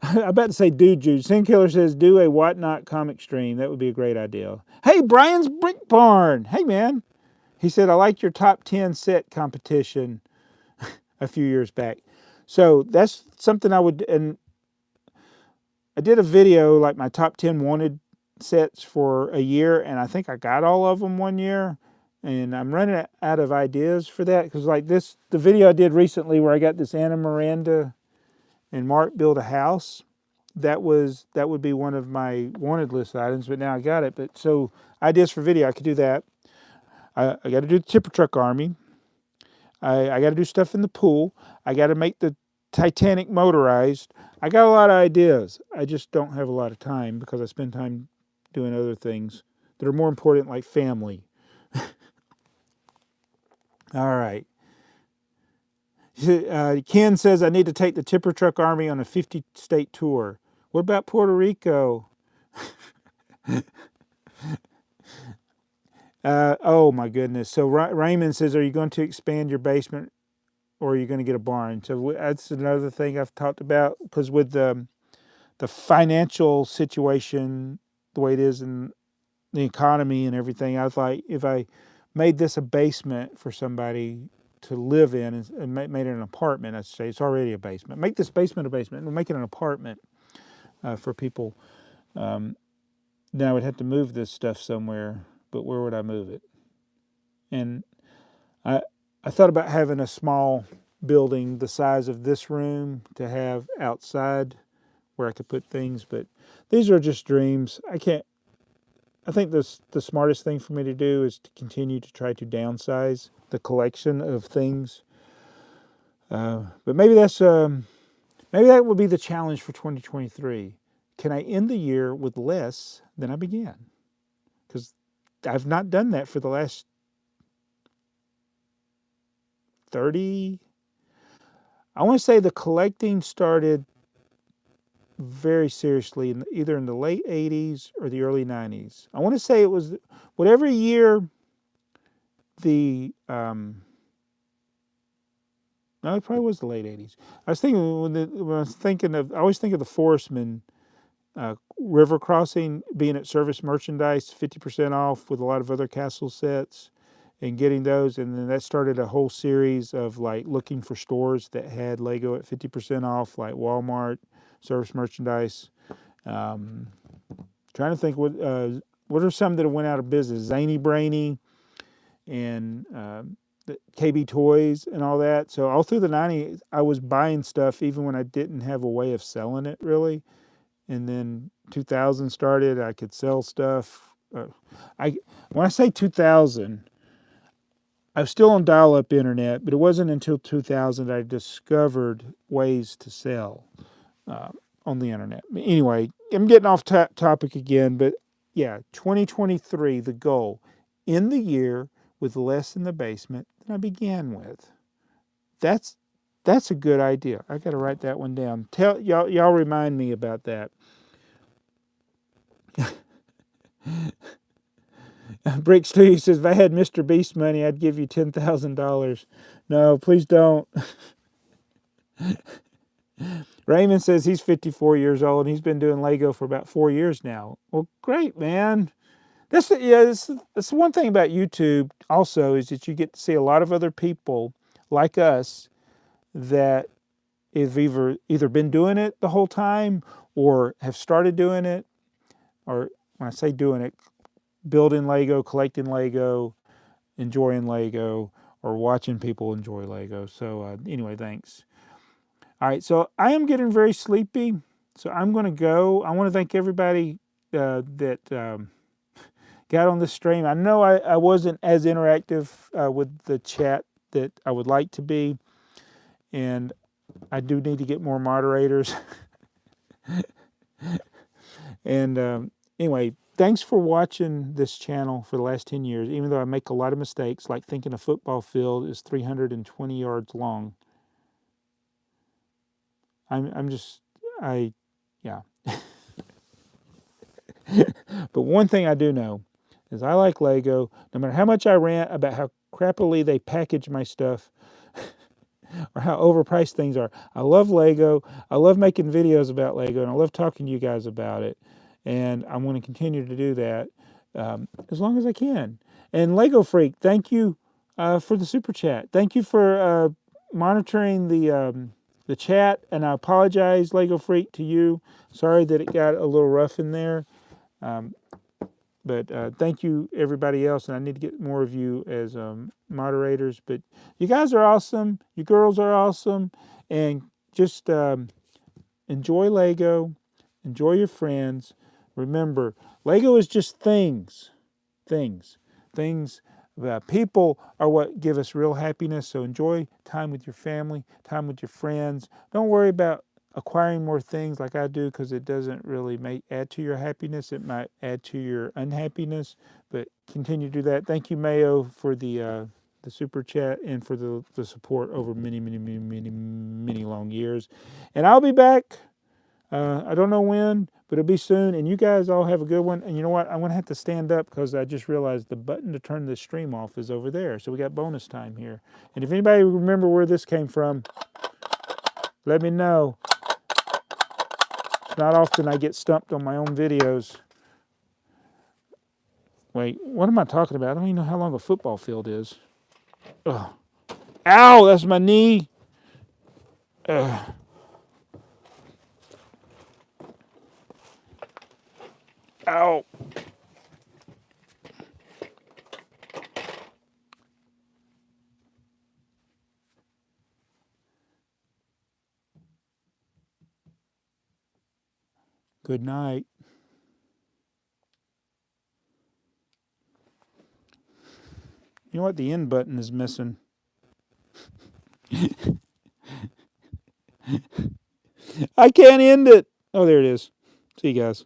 I'm about to say dude juice. Sin Killer says do a Whatnot comic stream. That would be a great idea. Hey, Brian's Brick Barn. Hey, man. He said, I like your top 10 set competition a few years back. So that's something I would, and I did a video like my top 10 wanted sets for a year, and I think I got all of them one year. And I'm running out of ideas for that because like the video I did recently where I got this Anna Miranda and Mark build a house. That would be one of my wanted list items, but now I got it. But so ideas for video, I could do that. I got to do the Tipper Truck Army. I got to do stuff in the pool. I got to make the Titanic motorized. I got a lot of ideas. I just don't have a lot of time because I spend time doing other things that are more important, like family. All right. Ken says I need to take the Tipper Truck Army on a 50-state tour. What about Puerto Rico? Oh my goodness. So Raymond says, are you going to expand your basement or are you going to get a barn? So that's another thing I've talked about because with the financial situation, the way it is in the economy and everything, I was like, if I made this a basement for somebody to live in and made it an apartment, I'd say it's already a basement. Make this basement a basement and make it an apartment for people. Now I would have to move this stuff somewhere, but where would I move it? And I I thought about having a small building the size of this room to have outside where I could put things, but these are just dreams. I think the smartest thing for me to do is to continue to try to downsize the collection of things. But maybe that will be the challenge for 2023. Can I end the year with less than I began? Because I've not done that for the last 30. I want to say the collecting started very seriously either in the late 80s or the early 90s. I want to say it was whatever year the no, it probably was the late 80s. I was thinking when I was thinking of, I always think of the Forestman river crossing being at Service Merchandise, 50% off with a lot of other castle sets, and getting those. And then that started a whole series of like looking for stores that had Lego at 50% off, like Walmart, Service Merchandise. Trying to think what are some that went out of business? Zany Brainy and the KB Toys and all that. So all through the 90s, I was buying stuff even when I didn't have a way of selling it really. And then 2000 started, I could sell stuff. When I say 2000, I was still on dial-up internet, but it wasn't until 2000 I discovered ways to sell on the internet. Anyway, I'm getting off topic again, but yeah, 2023, the goal, end the year with less in the basement than I began with. That's a good idea. I got to write that one down. Tell y'all remind me about that. Brick Studio says, if I had Mr. Beast money, I'd give you $10,000. No, please don't. Raymond says he's 54 years old and he's been doing Lego for about 4 years now. Well, great, man. That's the one thing about YouTube also is that you get to see a lot of other people like us that have either been doing it the whole time or have started doing it, or when I say doing it, building Lego, collecting Lego, enjoying Lego, or watching people enjoy Lego. So anyway, thanks. All right, so I am getting very sleepy, so I'm going to go. I want to thank everybody that got on this stream. I know I wasn't as interactive with the chat that I would like to be, and I do need to get more moderators. And anyway, thanks for watching this channel for the last 10 years, even though I make a lot of mistakes, like thinking a football field is 320 yards long. Yeah. But one thing I do know is I like Lego. No matter how much I rant about how crappily they package my stuff or how overpriced things are, I love Lego. I love making videos about Lego, and I love talking to you guys about it. And I'm going to continue to do that as long as I can. And Lego Freak, thank you for the super chat. Thank you for monitoring the chat, and I apologize, Lego Freak, to you. Sorry that it got a little rough in there. But thank you, everybody else, and I need to get more of you as moderators. But you guys are awesome. You girls are awesome. And just enjoy Lego. Enjoy your friends. Remember, Lego is just things. Things. People are what give us real happiness. So enjoy time with your family, time with your friends. Don't worry about acquiring more things like I do, because it doesn't really add to your happiness. It might add to your unhappiness, but continue to do that. Thank you, Mayo, for the super chat and for the support over many long years. And I'll be back. I don't know when, but it'll be soon. And you guys all have a good one. And you know what? I'm going to have to stand up because I just realized the button to turn the stream off is over there. So we got bonus time here. And if anybody remember where this came from, let me know. It's not often I get stumped on my own videos. Wait, what am I talking about? I don't even know how long a football field is. Ugh. Ow, that's my knee. Ugh. Ow. Good night. You know what? The end button is missing. I can't end it. Oh, there it is. See you guys.